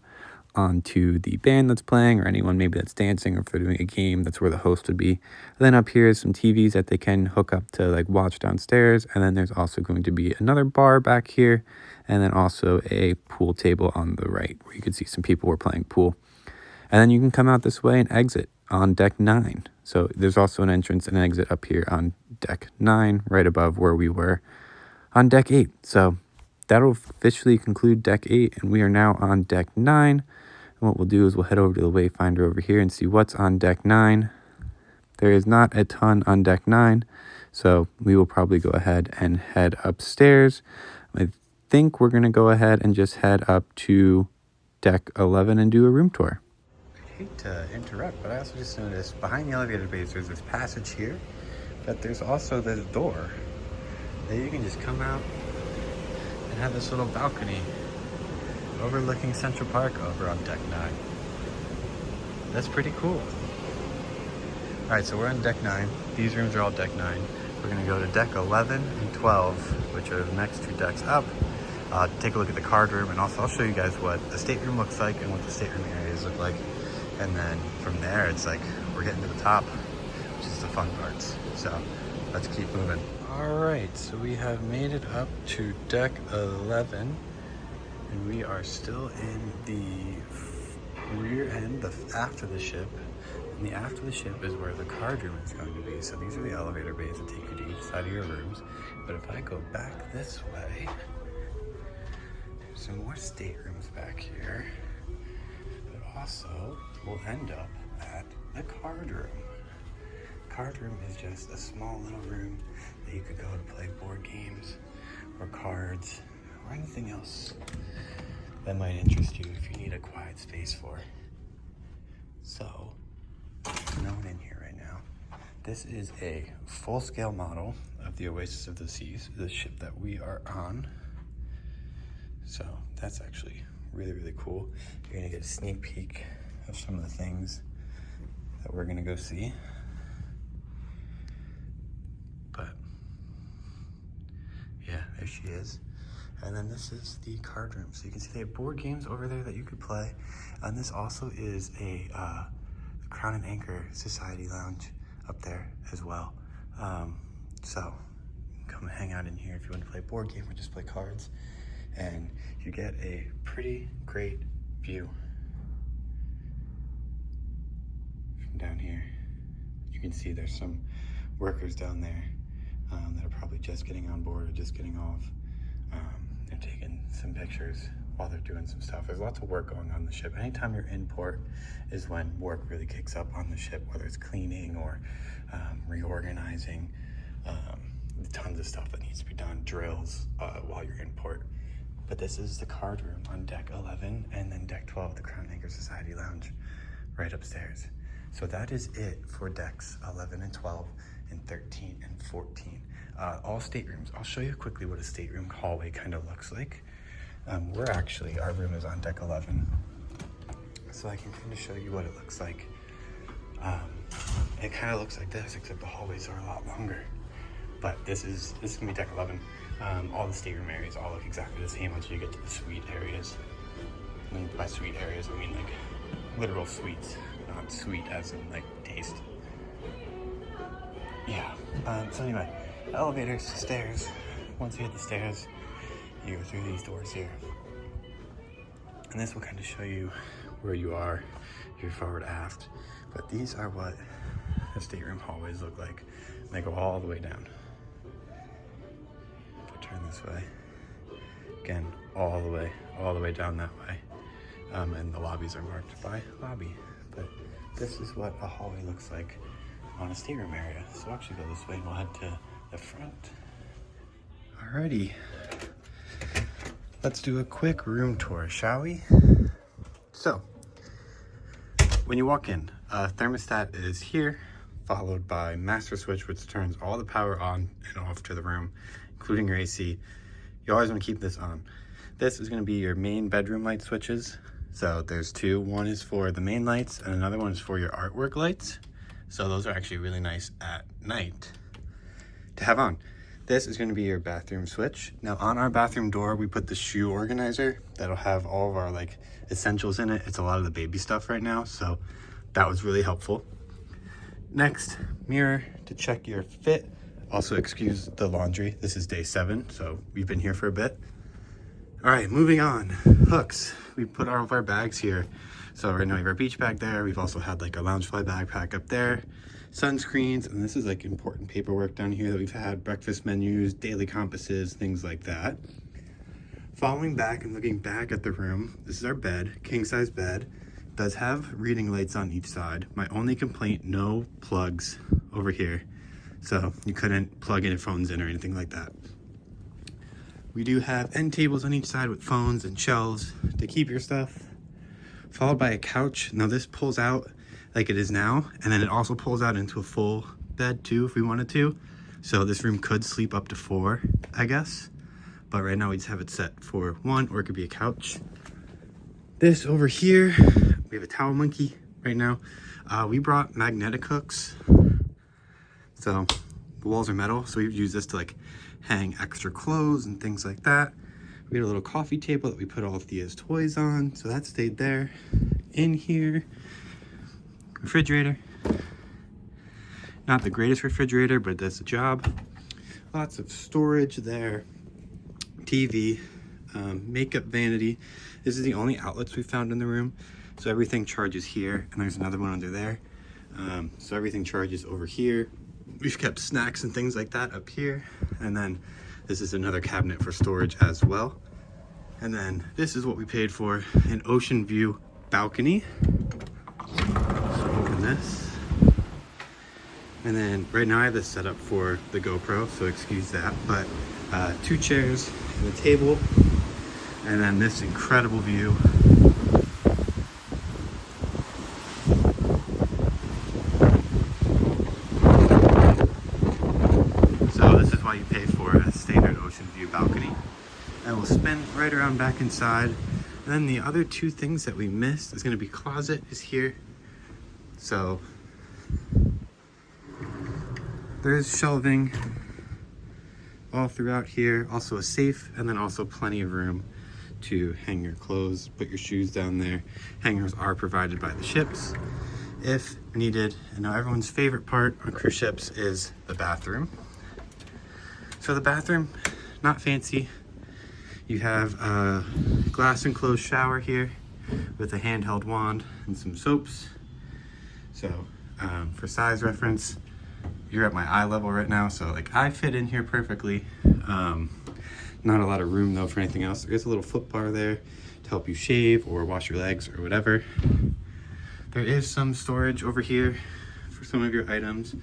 onto the band that's playing, or anyone maybe that's dancing, or if they're doing a game, that's where the host would be. And then up here is some TVs that they can hook up to like watch downstairs, and then there's also going to be another bar back here, and then also a pool table on the right where you can see some people were playing pool. And then you can come out this way and exit on Deck 9. So there's also an entrance and exit up here on Deck 9, right above where we were on Deck 8. So that'll officially conclude Deck 8, and we are now on Deck 9. And what we'll do is we'll head over to the Wayfinder over here and see what's on Deck 9. There is not a ton on Deck 9, so we will probably go ahead and head upstairs. I think we're going to go ahead and just head up to Deck 11 and do a room tour. I hate to interrupt, but I also just noticed behind the elevator bays there's this passage here, but there's also this door that you can just come out and have this little balcony overlooking Central Park over on Deck 9. That's pretty cool. All right, so we're on Deck 9. These rooms are all Deck 9. We're gonna go to Deck 11 and 12, which are the next 2 decks up. Take a look at the card room, and also I'll show you guys what the stateroom looks like and what the stateroom areas look like. And then from there, it's like we're getting to the top, which is the fun parts. So let's keep moving. All right, so we have made it up to Deck 11. And we are still in the rear end, after the ship. And the after the ship is where the card room is going to be. So these are the elevator bays that take you to each side of your rooms. But if I go back this way, there's some more staterooms back here. But also, we'll end up at the card room. Card room is just a small little room that you could go to play board games or cards or anything else that might interest you if you need a quiet space for. So, no one in here right now. This is a full-scale model of the Oasis of the Seas, the ship that we are on. So that's actually really, really cool. You're gonna get a sneak peek of some of the things that we're gonna go see. But yeah, there she is. And then this is the card room. So you can see they have board games over there that you could play. And this also is a Crown and Anchor Society Lounge up there as well. So come hang out in here if you want to play a board game or just play cards. And you get a pretty great view from down here. You can see there's some workers down there that are probably just getting on board or just getting off. They're taking some pictures while they're doing some stuff. There's lots of work going on the ship. Anytime you're in port is when work really kicks up on the ship, whether it's cleaning or reorganizing. Tons of stuff that needs to be done, drills while you're in port. But this is the card room on Deck 11, and then Deck 12, the Crown and Anchor Society Lounge, right upstairs. So that is it for decks 11 and 12 and 13 and 14. All staterooms. I'll show you quickly what a stateroom hallway kind of looks like. Our room is on deck 11. So I can kind of show you what it looks like. It kind of looks like this, except the hallways are a lot longer. But this is gonna be deck 11. All the stateroom areas all look exactly the same until you get to the suite areas. And by suite areas, I mean like literal suites, not sweet as in like taste. Yeah. So anyway, elevators, stairs. Once you hit the stairs, you go through these doors here. And this will kind of show you where you are, your forward aft. But these are what the stateroom hallways look like. And they go all the way down. If I turn this way, again, all the way down that way. And the lobbies are marked by lobby. But this is what a hallway looks like on a stateroom area. So we'll actually go this way and we'll head to the front. Alrighty. Let's do a quick room tour, shall we? So, when you walk in, a thermostat is here, followed by master switch, which turns all the power on and off to the room, including your AC. You always want to keep this on. This is going to be your main bedroom light switches. So there's two. One is for the main lights and another one is for your artwork lights. So those are actually really nice at night to have on. This is going to be your bathroom switch. Now on our bathroom door, we put the shoe organizer that'll have all of our like essentials in it. It's a lot of the baby stuff right now, so that was really helpful. Next, mirror to check your fit. Also excuse the laundry. This is day 7, so we've been here for a bit. All right, moving on. Hooks. We put all of our bags here. So right now we have our beach bag there. We've also had like a Loungefly backpack up there. Sunscreens, and this is like important paperwork down here that we've had, breakfast menus, daily compasses, things like that. Following back and looking back at the room, this is our bed, king size bed. It does have reading lights on each side. My only complaint, no plugs over here. So you couldn't plug in phones in or anything like that. We do have end tables on each side with phones and shelves to keep your stuff. Followed by a couch. Now this pulls out like it is now, and then it also pulls out into a full bed too if we wanted to. So this room could sleep up to 4, I guess. But right now we just have it set for 1, or it could be a couch. This over here, we have a towel monkey right now. We brought magnetic hooks. So the walls are metal, so we've used this to like hang extra clothes and things like that. We had a little coffee table that we put all of Thea's toys on, so that stayed there. In here, refrigerator. Not the greatest refrigerator, but it does the job. Lots of storage there. TV, makeup vanity. This is the only outlets we found in the room. So everything charges here, and there's another one under there. So everything charges over here. We've kept snacks and things like that up here. And then this is another cabinet for storage as well. And then this is what we paid for, an Oceanview balcony. So open this. And then right now I have this set up for the GoPro, so excuse that. But 2 chairs and a table. And then this incredible view. So this is why you pay for a standard Oceanview balcony. And we'll spin right around back inside. And then the other 2 things that we missed is gonna be closet is here. So there's shelving all throughout here. Also a safe, and then also plenty of room to hang your clothes, put your shoes down there. Hangers are provided by the ships if needed. And now everyone's favorite part on cruise ships is the bathroom. So the bathroom, not fancy. You have a glass enclosed shower here with a handheld wand and some soaps. So for size reference, you're at my eye level right now, so like I fit in here perfectly. Not a lot of room though for anything else. There is a little foot bar there to help you shave or wash your legs or whatever. There is some storage over here for some of your items.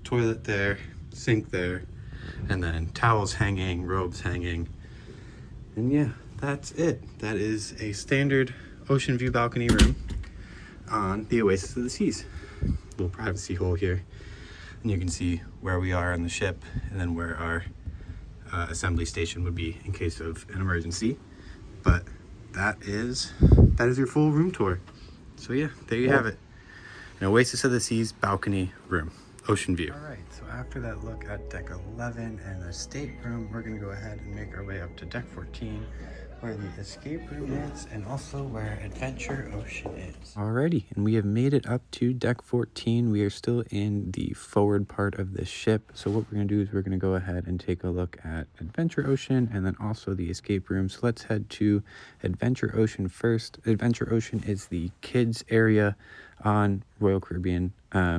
Toilet there, sink there, and then towels hanging, robes hanging. And yeah, that's it. That is a standard Oceanview balcony room. on the Oasis of the Seas. Little privacy hole here. And you can see where we are on the ship and then where our assembly station would be in case of an emergency. But that is your full room tour. So yeah, there you have it. An Oasis of the Seas balcony room, Oceanview. All right, so after that look at deck 11 and the stateroom, we're gonna go ahead and make our way up to deck 14, where the escape room is and also where Adventure Ocean is. Alrighty, and we have made it up to deck 14. We are still in the forward part of the ship. So what we're gonna do is we're gonna go ahead and take a look at Adventure Ocean and then also the escape room. So let's head to Adventure Ocean first. Adventure Ocean is the kids area on Royal Caribbean.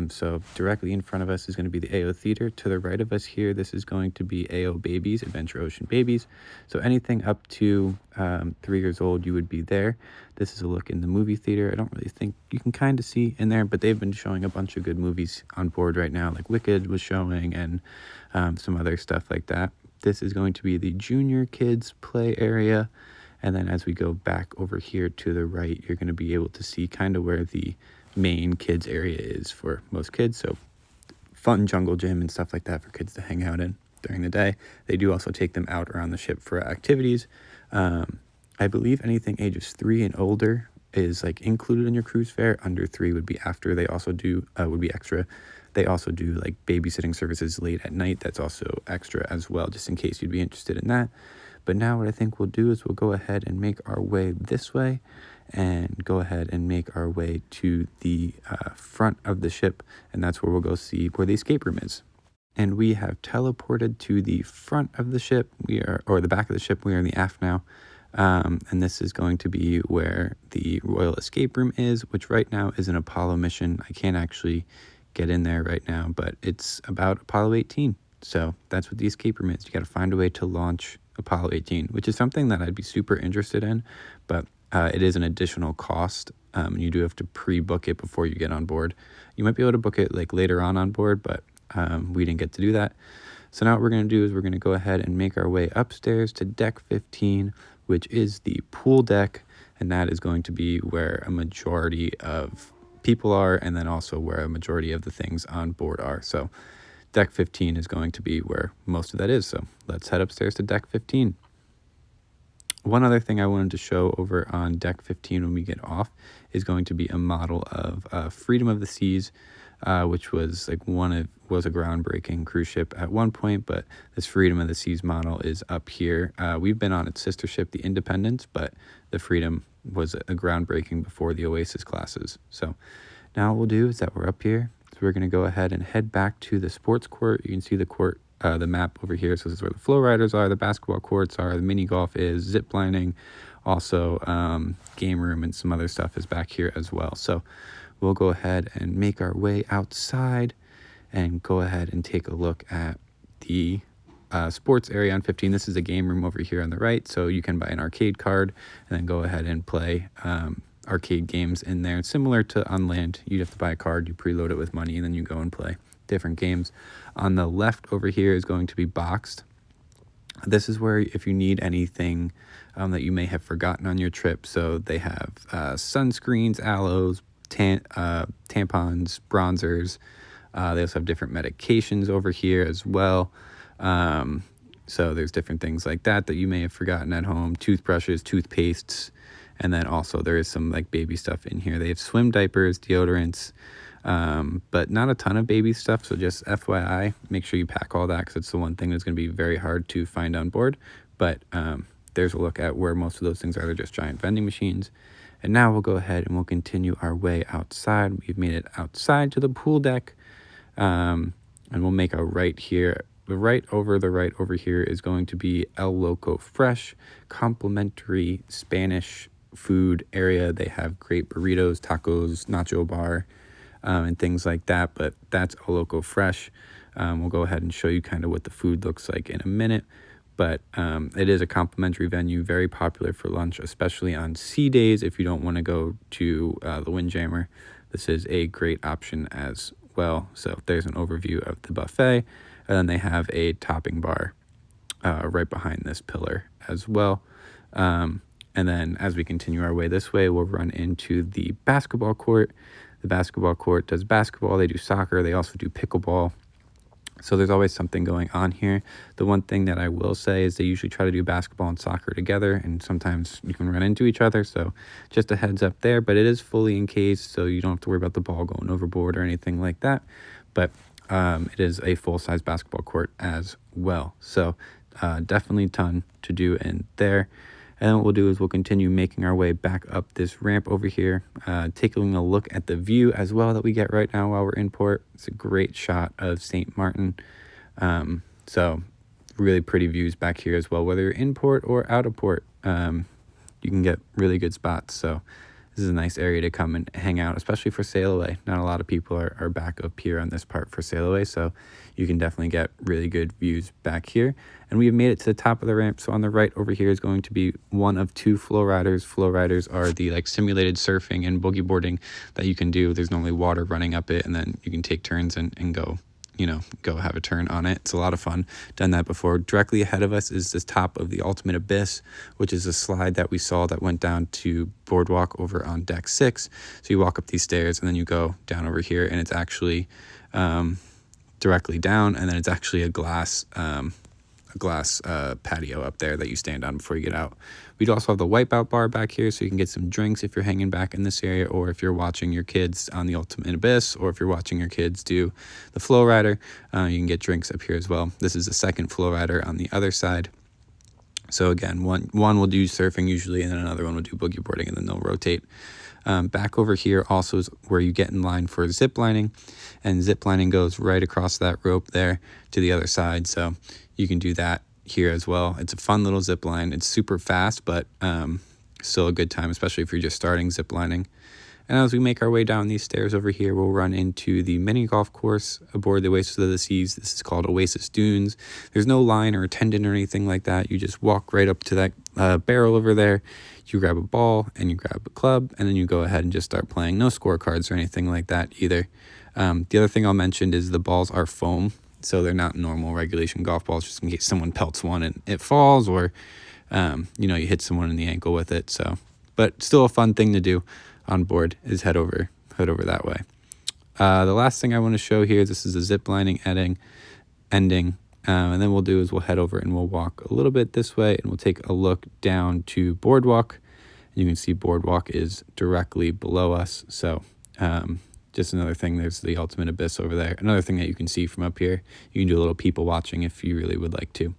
So directly in front of us is going to be the AO Theater. To the right of us here, this is going to be AO Babies, Adventure Ocean Babies. So anything up to 3 years old, you would be there. This is a look in the movie theater. I don't really think you can kind of see in there, but they've been showing a bunch of good movies on board right now, like Wicked was showing and some other stuff like that. This is going to be the junior kids play area. And then as we go back over here to the right, you're going to be able to see kind of where the main kids area is for most kids. So fun jungle gym and stuff like that for kids to hang out in during the day. They do also take them out around the ship for activities. I believe anything ages 3 and older is like included in your cruise fare. Under 3 would be after. They also do would be extra. They also do like babysitting services late at night. That's also extra as well, just in case you'd be interested in that. But now what I think we'll do is we'll go ahead and make our way this way and go ahead and make our way to the front of the ship. And that's where we'll go see where the escape room is. And we have teleported to the front of the ship. Or the back of the ship. We are in the aft now. And this is going to be where the Royal Escape Room is, which right now is an Apollo mission. I can't actually get in there right now, but it's about Apollo 18. So that's what the escape room is. You got to find a way to launch Apollo 18, which is something that I'd be super interested in, but it is an additional cost. You do have to pre-book it before you get on board. You might be able to book it like later on board, but we didn't get to do that. So now what we're going to do is we're going to go ahead and make our way upstairs to deck 15, which is the pool deck, and that is going to be where a majority of people are, and then also where a majority of the things on board are. So deck 15 is going to be where most of that is. So let's head upstairs to deck 15. One other thing I wanted to show over on deck 15 when we get off is going to be a model of Freedom of the Seas, which was was a groundbreaking cruise ship at one point, but this Freedom of the Seas model is up here. We've been on its sister ship, the Independence, but the Freedom was a groundbreaking before the Oasis classes. So now what we'll do is that we're up here. So we're going to go ahead and head back to the sports court. You can see the court, the map over here. So this is where the flow riders are, the basketball courts are, the mini golf is, zip lining, also game room and some other stuff is back here as well. So we'll go ahead and make our way outside and go ahead and take a look at the sports area on 15. This is a game room over here on the right. So you can buy an arcade card and then go ahead and play arcade games in there. Similar to on land, you'd have to buy a card, you preload it with money, and then you go and play different games. On the left over here is going to be boxed. This is where if you need anything that you may have forgotten on your trip. So they have sunscreens, aloes, tampons, bronzers. They also have different medications over here as well. So there's different things like that you may have forgotten at home, toothbrushes, toothpastes, and then also there is some like baby stuff in here. They have swim diapers, deodorants, but not a ton of baby stuff. So just FYI, make sure you pack all that because it's the one thing that's going to be very hard to find on board. But there's a look at where most of those things are. They're just giant vending machines. And now we'll go ahead and we'll continue our way outside. We've made it outside to the pool deck, and we'll make a right here. The right over here is going to be El Loco Fresh, complimentary Spanish food area. They have great burritos, tacos, nacho bar, and things like that, but that's El Loco Fresh. We'll go ahead and show you kind of what the food looks like in a minute, but it is a complimentary venue, very popular for lunch, especially on sea days. If you don't want to go to the Windjammer, this is a great option as well. So there's an overview of the buffet. And then they have a topping bar right behind this pillar as well. And then as we continue our way this way, we'll run into the basketball court. The basketball court does basketball, they do soccer, they also do pickleball. So there's always something going on here. The one thing that I will say is they usually try to do basketball and soccer together, and sometimes you can run into each other. So just a heads up there, but it is fully encased, so you don't have to worry about the ball going overboard or anything like that. But it is a full-size basketball court as well. So definitely a ton to do in there. And then what we'll do is we'll continue making our way back up this ramp over here, taking a look at the view as well that we get right now while we're in port. It's a great shot of St. Martin. So really pretty views back here as well, whether you're in port or out of port. You can get really good spots. So this is a nice area to come and hang out, especially for sail away. Not a lot of people are back up here on this part for sail away, so you can definitely get really good views back here. And we have made it to the top of the ramp. So on the right over here is going to be one of two flow riders. Flow riders are the like simulated surfing and boogie boarding that you can do. There's normally water running up it, and then you can take turns and go, go have a turn on it. It's a lot of fun. Done that before. Directly ahead of us is this top of the Ultimate Abyss, which is a slide that we saw that went down to boardwalk over on deck 6. So you walk up these stairs and then you go down over here, and it's actually directly down, and then it's actually a glass patio up there that you stand on before you get out. We'd also have the wipeout bar back here, so you can get some drinks if you're hanging back in this area, or if you're watching your kids on the Ultimate Abyss, or if you're watching your kids do the flow rider, you can get drinks up here as well. This is the second flow rider on the other side. So again, one will do surfing usually, and then another one will do boogie boarding, and then they'll rotate. Back over here also is where you get in line for zip lining, and zip lining goes right across that rope there to the other side. So you can do that here as well. It's a fun little zip line. It's super fast, but still a good time, especially if you're just starting zip lining. And as we make our way down these stairs over here, we'll run into the mini golf course aboard the Oasis of the Seas. This is called Oasis Dunes. There's no line or attendant or anything like that. You just walk right up to that barrel over there. You grab a ball and you grab a club, and then you go ahead and just start playing. No scorecards or anything like that either. The other thing I'll mention is the balls are foam, so they're not normal regulation golf balls, just in case someone pelts one and it falls, or you hit someone in the ankle with it. So, but still a fun thing to do on board is head over that way. The last thing I want to show here, this is the zip lining ending, and then we'll do is we'll head over and we'll walk a little bit this way, and we'll take a look down to boardwalk. You can see boardwalk is directly below us. So just another thing, there's the Ultimate Abyss over there. Another thing that you can see from up here. You can do a little people watching if you really would like to.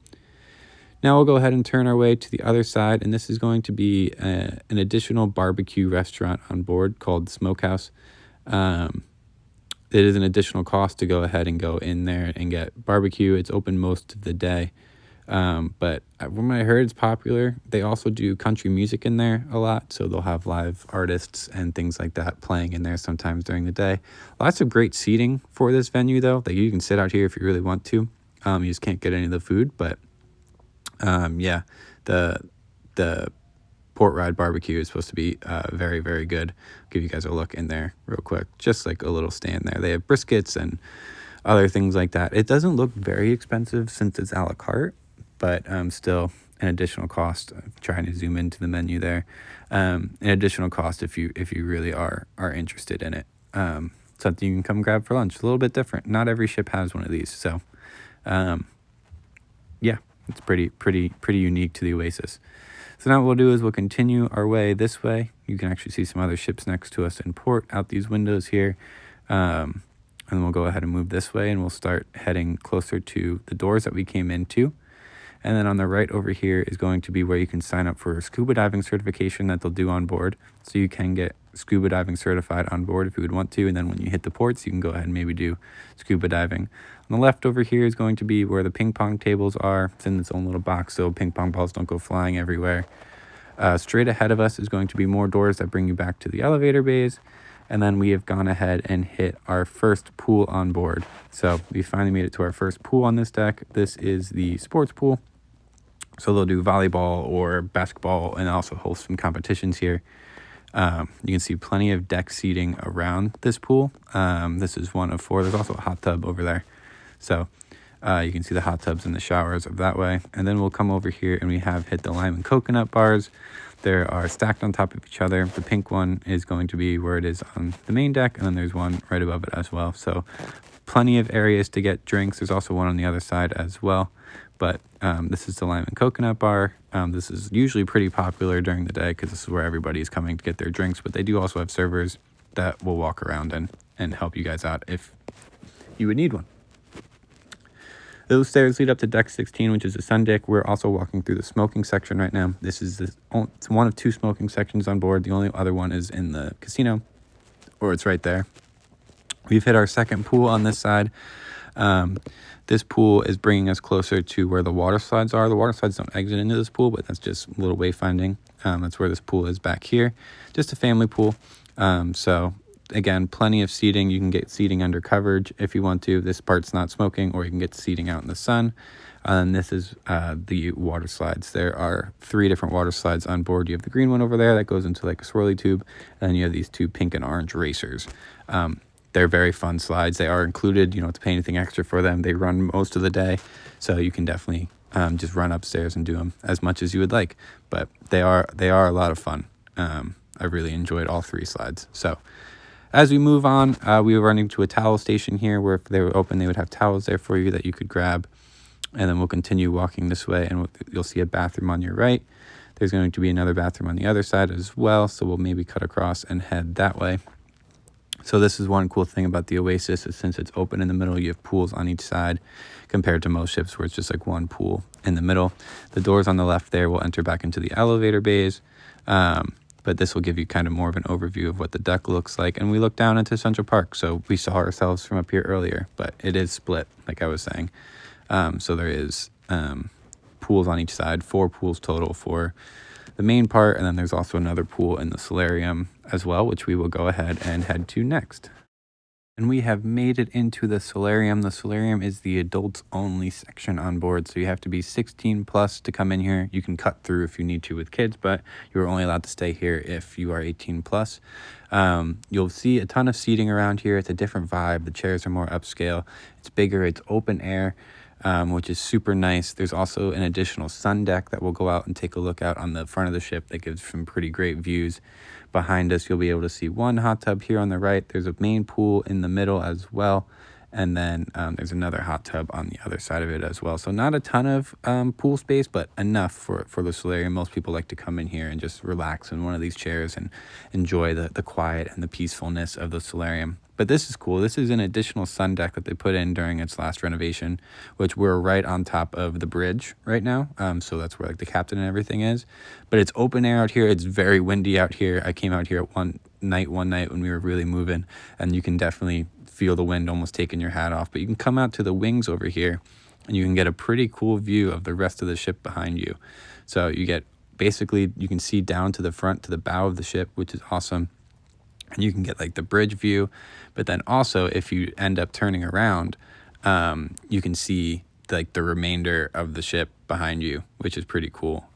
Now we'll go ahead and turn our way to the other side, and this is going to be an additional barbecue restaurant on board called the Smokehouse. It is an additional cost to go ahead and go in there and get barbecue. It's open most of the day, but from what I heard, it's popular. They also do country music in there a lot, so they'll have live artists and things like that playing in there sometimes during the day. Lots of great seating for this venue, though. That you can sit out here if you really want to. You just can't get any of the food, but yeah, the Port Ride barbecue is supposed to be very, very good. I'll give you guys a look in there real quick, just like a little stand there. They have briskets and other things like that. It doesn't look very expensive since it's a la carte, but still an additional cost. I'm trying to zoom into the menu there. An additional cost if you really are interested in it. Something you can come grab for lunch. A little bit different. Not every ship has one of these, so yeah, it's pretty unique to the Oasis. So now what we'll do is we'll continue our way this way. You can actually see some other ships next to us in port out these windows here. And then we'll go ahead and move this way, and we'll start heading closer to the doors that we came into. And then on the right over here is going to be where you can sign up for a scuba diving certification that they'll do on board. So you can get scuba diving certified on board if you would want to. And then when you hit the ports, you can go ahead and maybe do scuba diving. On the left over here is going to be where the ping pong tables are. It's in its own little box, so ping pong balls don't go flying everywhere. Straight ahead of us is going to be more doors that bring you back to the elevator bays. And then we have gone ahead and hit our first pool on board. So we finally made it to our first pool on this deck. This is the sports pool. So they'll do volleyball or basketball and also host some competitions here. You can see plenty of deck seating around this pool. This is one of 4. There's also a hot tub over there. So You can see the hot tubs and the showers of that way. And then we'll come over here and we have hit the lime and coconut bars. There are stacked on top of each other. The pink one is going to be where it is on the main deck, and then there's one right above it as well. So plenty of areas to get drinks. There's also one on the other side as well. But this is the lime and coconut bar. This is usually pretty popular during the day because this is where everybody's coming to get their drinks. But they do also have servers that will walk around and help you guys out if you would need one. Those stairs lead up to deck 16, which is the sun deck. We're also walking through the smoking section right now. This is it's one of two smoking sections on board. The only other one is in the casino, or it's right there. We've hit our second pool on this side. This pool is bringing us closer to where the water slides are. The water slides don't exit into this pool, but that's just a little wayfinding. That's where this pool is back here. Just a family pool. So again, plenty of seating. You can get seating under coverage if you want to. This part's not smoking, or you can get seating out in the sun. And this is the water slides. There are 3 different water slides on board. You have the green one over there that goes into like a swirly tube. And then you have these 2 pink and orange racers. They're very fun slides. They are included. You don't have to pay anything extra for them. They run most of the day. So you can definitely just run upstairs and do them as much as you would like. But they are a lot of fun. I really enjoyed all 3 slides. So as we move on, we were running to a towel station here where if they were open, they would have towels there for you that you could grab. And then we'll continue walking this way, and you'll see a bathroom on your right. There's going to be another bathroom on the other side as well, so we'll maybe cut across and head that way. So this is one cool thing about the Oasis, is since it's open in the middle, you have pools on each side compared to most ships where it's just like one pool in the middle. The doors on the left there will enter back into the elevator bays. But this will give you kind of more of an overview of what the deck looks like. And we look down into Central Park, so we saw ourselves from up here earlier, but it is split, like I was saying. So there is pools on each side, 4 pools total for the main part, and then there's also another pool in the solarium as well, which we will go ahead and head to next. And we have made it into the solarium. The solarium is the adults only section on board, so you have to be 16 plus to come in here. You can cut through if you need to with kids, but you're only allowed to stay here if you are 18 plus. You'll see a ton of seating around here. It's a different vibe. The chairs are more upscale. It's bigger. It's open air, which is super nice. There's also an additional sun deck that we'll go out and take a look out on the front of the ship that gives some pretty great views. Behind us, you'll be able to see one hot tub here on the right. There's a main pool in the middle as well. And then there's another hot tub on the other side of it as well. So not a ton of pool space, but enough for the solarium. Most people like to come in here and just relax in one of these chairs and enjoy the quiet and the peacefulness of the solarium. But this is cool. This is an additional sun deck that they put in during its last renovation, which we're right on top of the bridge right now. So that's where like the captain and everything is. But it's open air out here. It's very windy out here. I came out here at one night when we were really moving, and you can definitely feel the wind almost taking your hat off. But you can come out to the wings over here, and you can get a pretty cool view of the rest of the ship behind you. So you get basically, you can see down to the front, to the bow of the ship, which is awesome. And you can get like the bridge view, but then also if you end up turning around, you can see like the remainder of the ship behind you, which is pretty cool.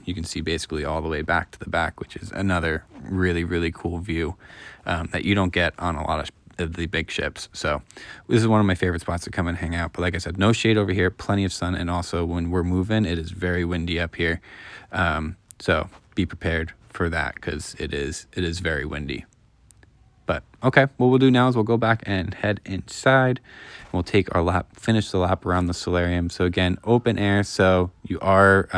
You can see basically all the way back to the back, which is another really, really cool view that you don't get on a lot of the big ships. So this is one of my favorite spots to come and hang out. But like I said, no shade over here, plenty of sun. And also when we're moving, it is very windy up here. So be prepared for that because it is very windy. But okay, what we'll do now is we'll go back and head inside. We'll take our lap, finish the lap around the solarium. So again, open air, so you are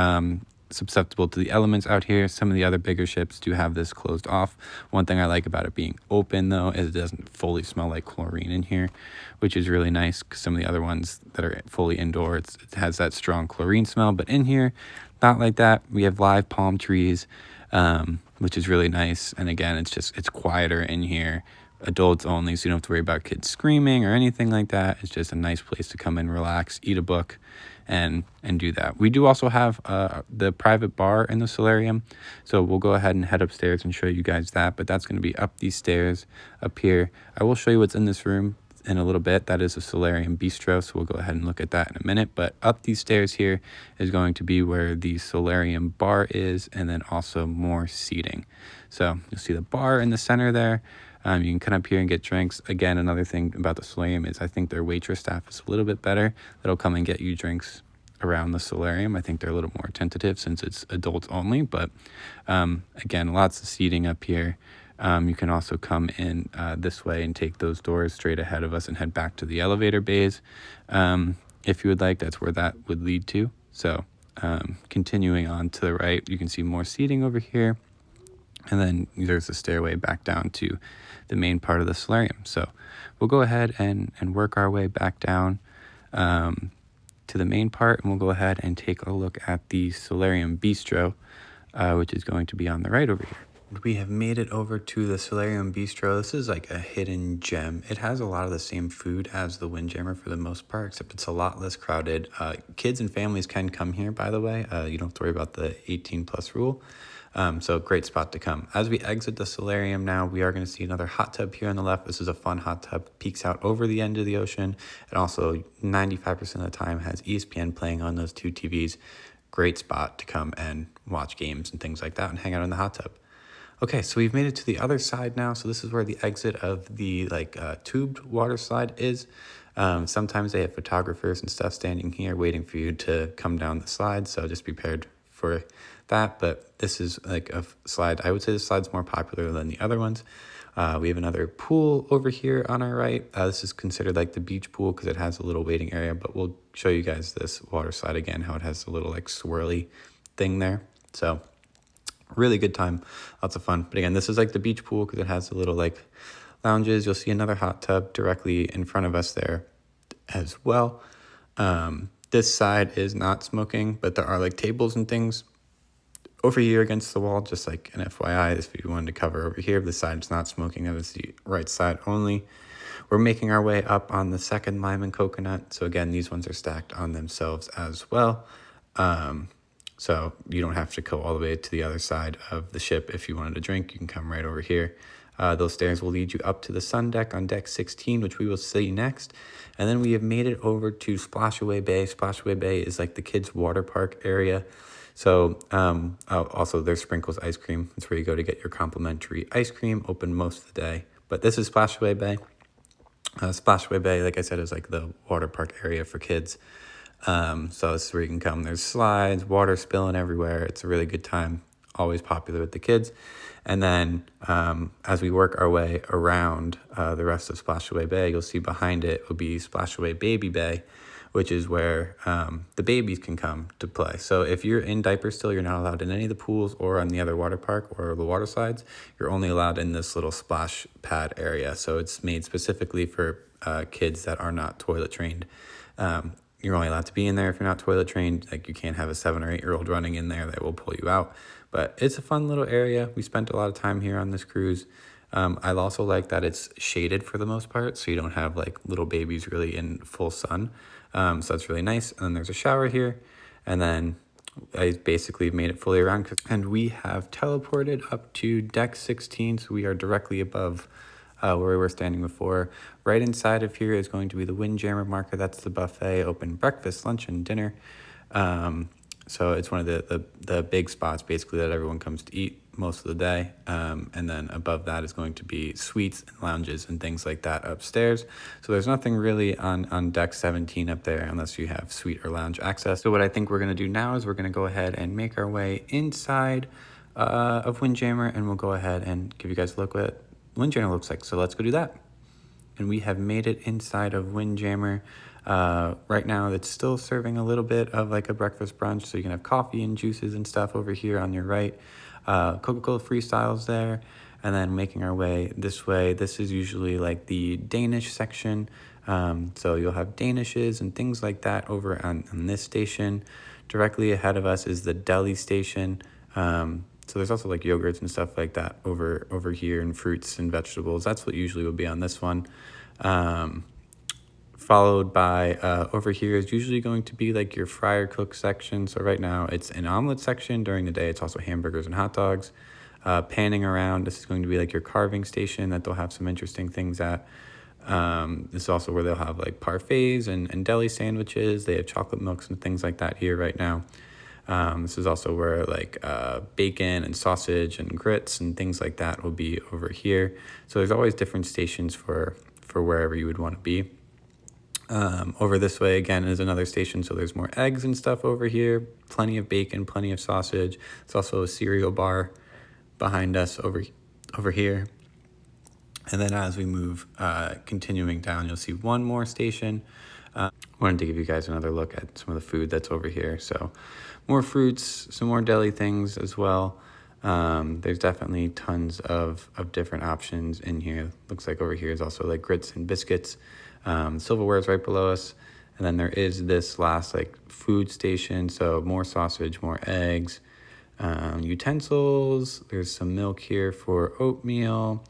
susceptible to the elements out here. Some of the other bigger ships do have this closed off. One thing I like about it being open though is it doesn't fully smell like chlorine in here, which is really nice because some of the other ones that are fully indoor, it has that strong chlorine smell. But in here, not like that. We have live palm trees, which is really nice. And again, it's quieter in here, adults only, so you don't have to worry about kids screaming or anything like that. It's just a nice place to come and relax, eat a book, and do that. We do also have the private bar in the solarium, so we'll go ahead and head upstairs and show you guys that. But that's going to be up these stairs up here. I will show you what's in this room in a little bit. That is a solarium bistro, so we'll go ahead and look at that in a minute. But up these stairs here is going to be where the solarium bar is, and then also more seating. So you'll see the bar in the center there. You can come up here and get drinks. Again, another thing about the solarium is I think their waitress staff is a little bit better. They'll come and get you drinks around the solarium. I think they're a little more tentative since it's adults only, but again, lots of seating up here. You can also come in this way and take those doors straight ahead of us and head back to the elevator bays. If you would like, that's where that would lead to. So continuing on to the right, you can see more seating over here. And then there's a stairway back down to the main part of the solarium. So we'll go ahead and work our way back down to the main part, and we'll go ahead and take a look at the solarium bistro, which is going to be on the right over here. We have made it over to the Solarium Bistro. This is like a hidden gem. It has a lot of the same food as the Windjammer for the most part, except it's a lot less crowded. Kids and families can come here, by the way. You don't have to worry about the 18 plus rule. So great spot to come. As we exit the solarium now, we are going to see another hot tub here on the left. This is a fun hot tub, peeks out over the end of the ocean, and also 95% of the time has ESPN playing on those two TVs. Great spot to come and watch games and things like that and hang out in the hot tub. Okay, so we've made it to the other side now. So this is where the exit of the tubed water slide is. Sometimes they have photographers and stuff standing here waiting for you to come down the slide. So just be prepared for that. But this is like a slide. I would say this slide's more popular than the other ones. We have another pool over here on our right. This is considered like the beach pool because it has a little waiting area. But we'll show you guys this water slide again, how it has a little like swirly thing there. So really good time, lots of fun. But again, this is like the beach pool because it has the little like lounges. You'll see another hot tub directly in front of us there as well. This side is not smoking, but there are like tables and things over here against the wall, just like an FYI, if you wanted to cover over here. This side is not smoking, that is the right side only. We're making our way up on the second lime and coconut. So again, these ones are stacked on themselves as well. So you don't have to go all the way to the other side of the ship. If you wanted to drink, you can come right over here. Those stairs will lead you up to the sun deck on deck 16, which we will see next. And then we have made it over to Splashaway Bay. Splashaway Bay is like the kids' water park area. So also there's Sprinkles ice cream. That's where you go to get your complimentary ice cream, open most of the day. But this is Splashaway Bay. Splashaway Bay, like I said, is like the water park area for kids. So this is where you can come. There's slides, water spilling everywhere. It's a really good time, always popular with the kids. And then as we work our way around the rest of Splashaway Bay, you'll see behind it will be Splashaway Baby Bay, which is where the babies can come to play. So if you're in diapers still, you're not allowed in any of the pools or on the other water park or the water slides. You're only allowed in this little splash pad area. So it's made specifically for kids that are not toilet trained. You're only allowed to be in there if you're not toilet trained. Like you can't have a 7 or 8 year old running in there. They will pull you out. But it's a fun little area. We spent a lot of time here on this cruise. I also like that it's shaded for the most part, so you don't have like little babies really in full sun. So that's really nice. And then there's a shower here. And then I basically made it fully around. And we have teleported up to deck 16. So we are directly above where we were standing before. Right inside of here is going to be the Windjammer marker. That's the buffet, open breakfast, lunch, and dinner. So it's one of the big spots basically that everyone comes to eat most of the day. And then above that is going to be suites and lounges and things like that upstairs. So there's nothing really on deck 17 up there unless you have suite or lounge access. So what I think we're going to do now is we're going to go ahead and make our way inside of Windjammer, and we'll go ahead and give you guys a look at Windjammer looks like. So let's go do that. And we have made it inside of Windjammer. Right now it's still serving a little bit of like a breakfast brunch, so you can have coffee and juices and stuff over here on your right. Coca-Cola Freestyles there, and then making our way this way. This is usually like the Danish section, so you'll have Danishes and things like that over on this station. Directly ahead of us is the deli station. So there's also like yogurts and stuff like that over here, and fruits and vegetables. That's what usually would be on this one. Followed by over here is usually going to be like your fryer cook section. So right now it's an omelet section. During the day it's also hamburgers and hot dogs. Panning around, this is going to be like your carving station that they'll have some interesting things at. This is also where they'll have like parfaits and deli sandwiches. They have chocolate milks and things like that here right now. This is also where like bacon and sausage and grits and things like that will be over here. So there's always different stations for wherever you would want to be. Over this way again is another station, so there's more eggs and stuff over here, plenty of bacon, plenty of sausage. It's also a cereal bar behind us over here. And then as we move, continuing down, you'll see one more station. Wanted to give you guys another look at some of the food that's over here. So more fruits, some more deli things as well. There's definitely tons of different options in here. Looks like over here is also like grits and biscuits. Silverware is right below us. And then there is this last like food station. So more sausage, more eggs, utensils. There's some milk here for oatmeal.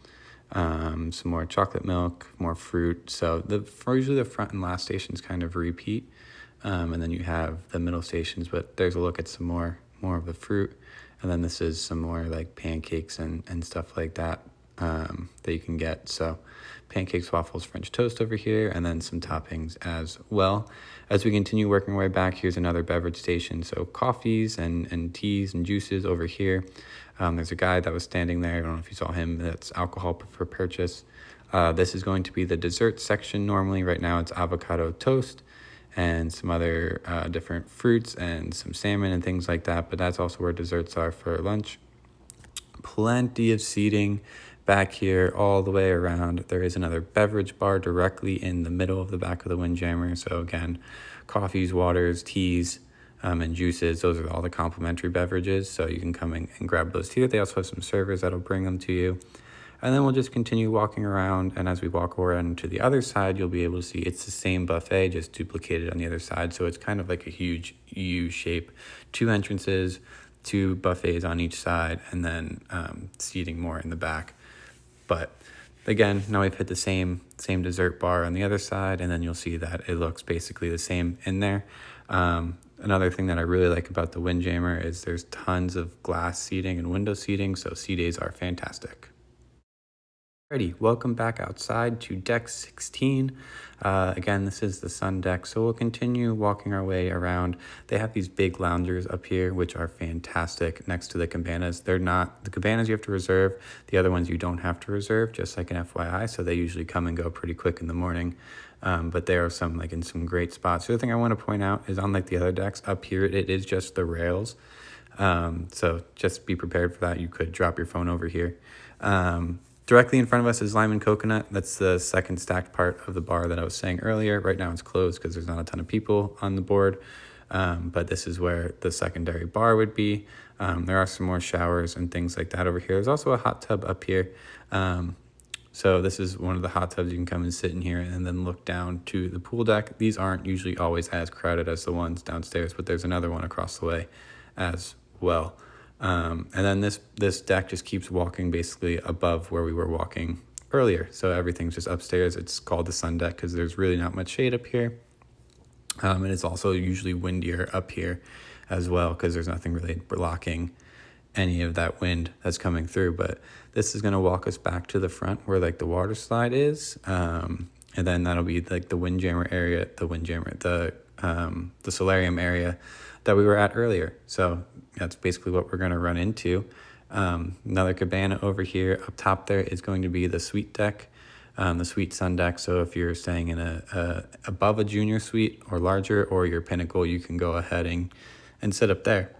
Some more chocolate milk, more fruit. So usually the front and last stations kind of repeat. And then you have the middle stations, but there's a look at some more of the fruit. And then this is some more like pancakes and stuff like that that you can get. So pancakes, waffles, French toast over here, and then some toppings as well. As we continue working our way back, here's another beverage station. So coffees and teas and juices over here. There's a guy that was standing there. I don't know if you saw him. That's alcohol for purchase. This is going to be the dessert section. Normally right now it's avocado toast and some other different fruits and some salmon and things like that. But that's also where desserts are for lunch. Plenty of seating back here all the way around. There is another beverage bar directly in the middle of the back of the Windjammer. So again, coffees, waters, teas, and juices. Those are all the complimentary beverages. So you can come in and grab those here. They also have some servers that'll bring them to you. And then we'll just continue walking around. And as we walk around to the other side, you'll be able to see it's the same buffet, just duplicated on the other side. So it's kind of like a huge U shape, 2 entrances, 2 buffets on each side, and then seating more in the back. But again, now we've hit the same dessert bar on the other side, and then you'll see that it looks basically the same in there. Another thing that I really like about the Windjammer is there's tons of glass seating and window seating, so sea days are fantastic. Alrighty, welcome back outside to deck 16. Again, this is the sun deck, so we'll continue walking our way around. They have these big loungers up here, which are fantastic next to the cabanas. They're not, the cabanas you have to reserve, the other ones you don't have to reserve, just like an FYI, so they usually come and go pretty quick in the morning. But there are some like in some great spots. The other thing I want to point out is unlike the other decks, up here it is just the rails. So just be prepared for that. You could drop your phone over here. Directly in front of us is Lime and Coconut. That's the second stacked part of the bar that I was saying earlier. Right now it's closed because there's not a ton of people on the board. But this is where the secondary bar would be. There are some more showers and things like that over here. There's also a hot tub up here. So this is one of the hot tubs. You can come and sit in here and then look down to the pool deck. These aren't usually always as crowded as the ones downstairs, but there's another one across the way as well. And then this deck just keeps walking basically above where we were walking earlier. So everything's just upstairs. It's called the sun deck because there's really not much shade up here. And it's also usually windier up here as well because there's nothing really blocking any of that wind that's coming through. But this is going to walk us back to the front where like the water slide is. And then that'll be like the Windjammer area, the solarium area that we were at earlier. So that's basically what we're going to run into. Another cabana over here. Up top there is going to be the suite deck, the suite sun deck. So if you're staying in above a junior suite or larger or your pinnacle, you can go ahead and sit up there.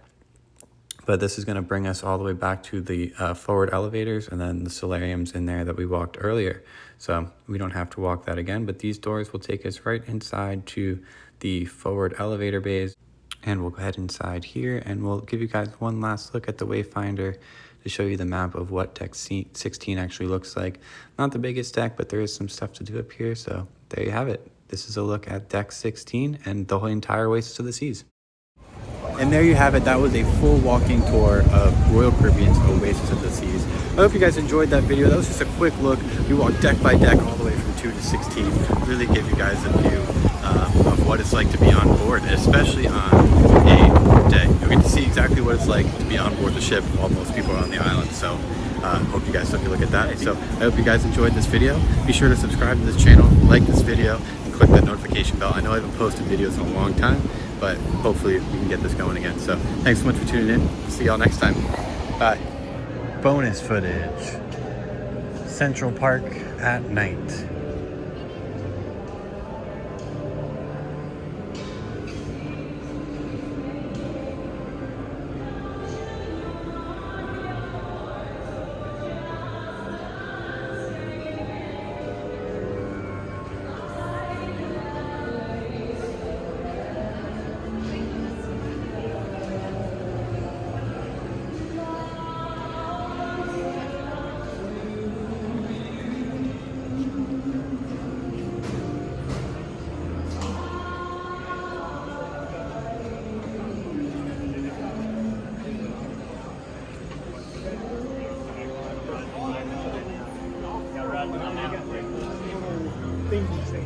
But this is going to bring us all the way back to the forward elevators and then the solariums in there that we walked earlier. So we don't have to walk that again, but these doors will take us right inside to the forward elevator bays. And we'll go ahead inside here and we'll give you guys one last look at the Wayfinder to show you the map of what deck 16 actually looks like. Not the biggest deck, but there is some stuff to do up here. So there you have it. This is a look at deck 16 and the whole entire Oasis of the Seas. And there you have it. That was a full walking tour of Royal Caribbean's Oasis of the Seas. I hope you guys enjoyed that video. That was just a quick look. We walked deck by deck all the way from 2 to 16. Really give you guys a view of what it's like to be on board, especially on a day. You'll get to see exactly what it's like to be on board the ship while most people are on the island. So hope you guys took a look at that. So I hope you guys enjoyed this video. Be sure to subscribe to this channel, like this video, and click that notification bell. I know I haven't posted videos in a long time, but hopefully we can get this going again. So thanks so much for tuning in. See y'all next time. Bye. Bonus footage. Central Park at night. Thank you.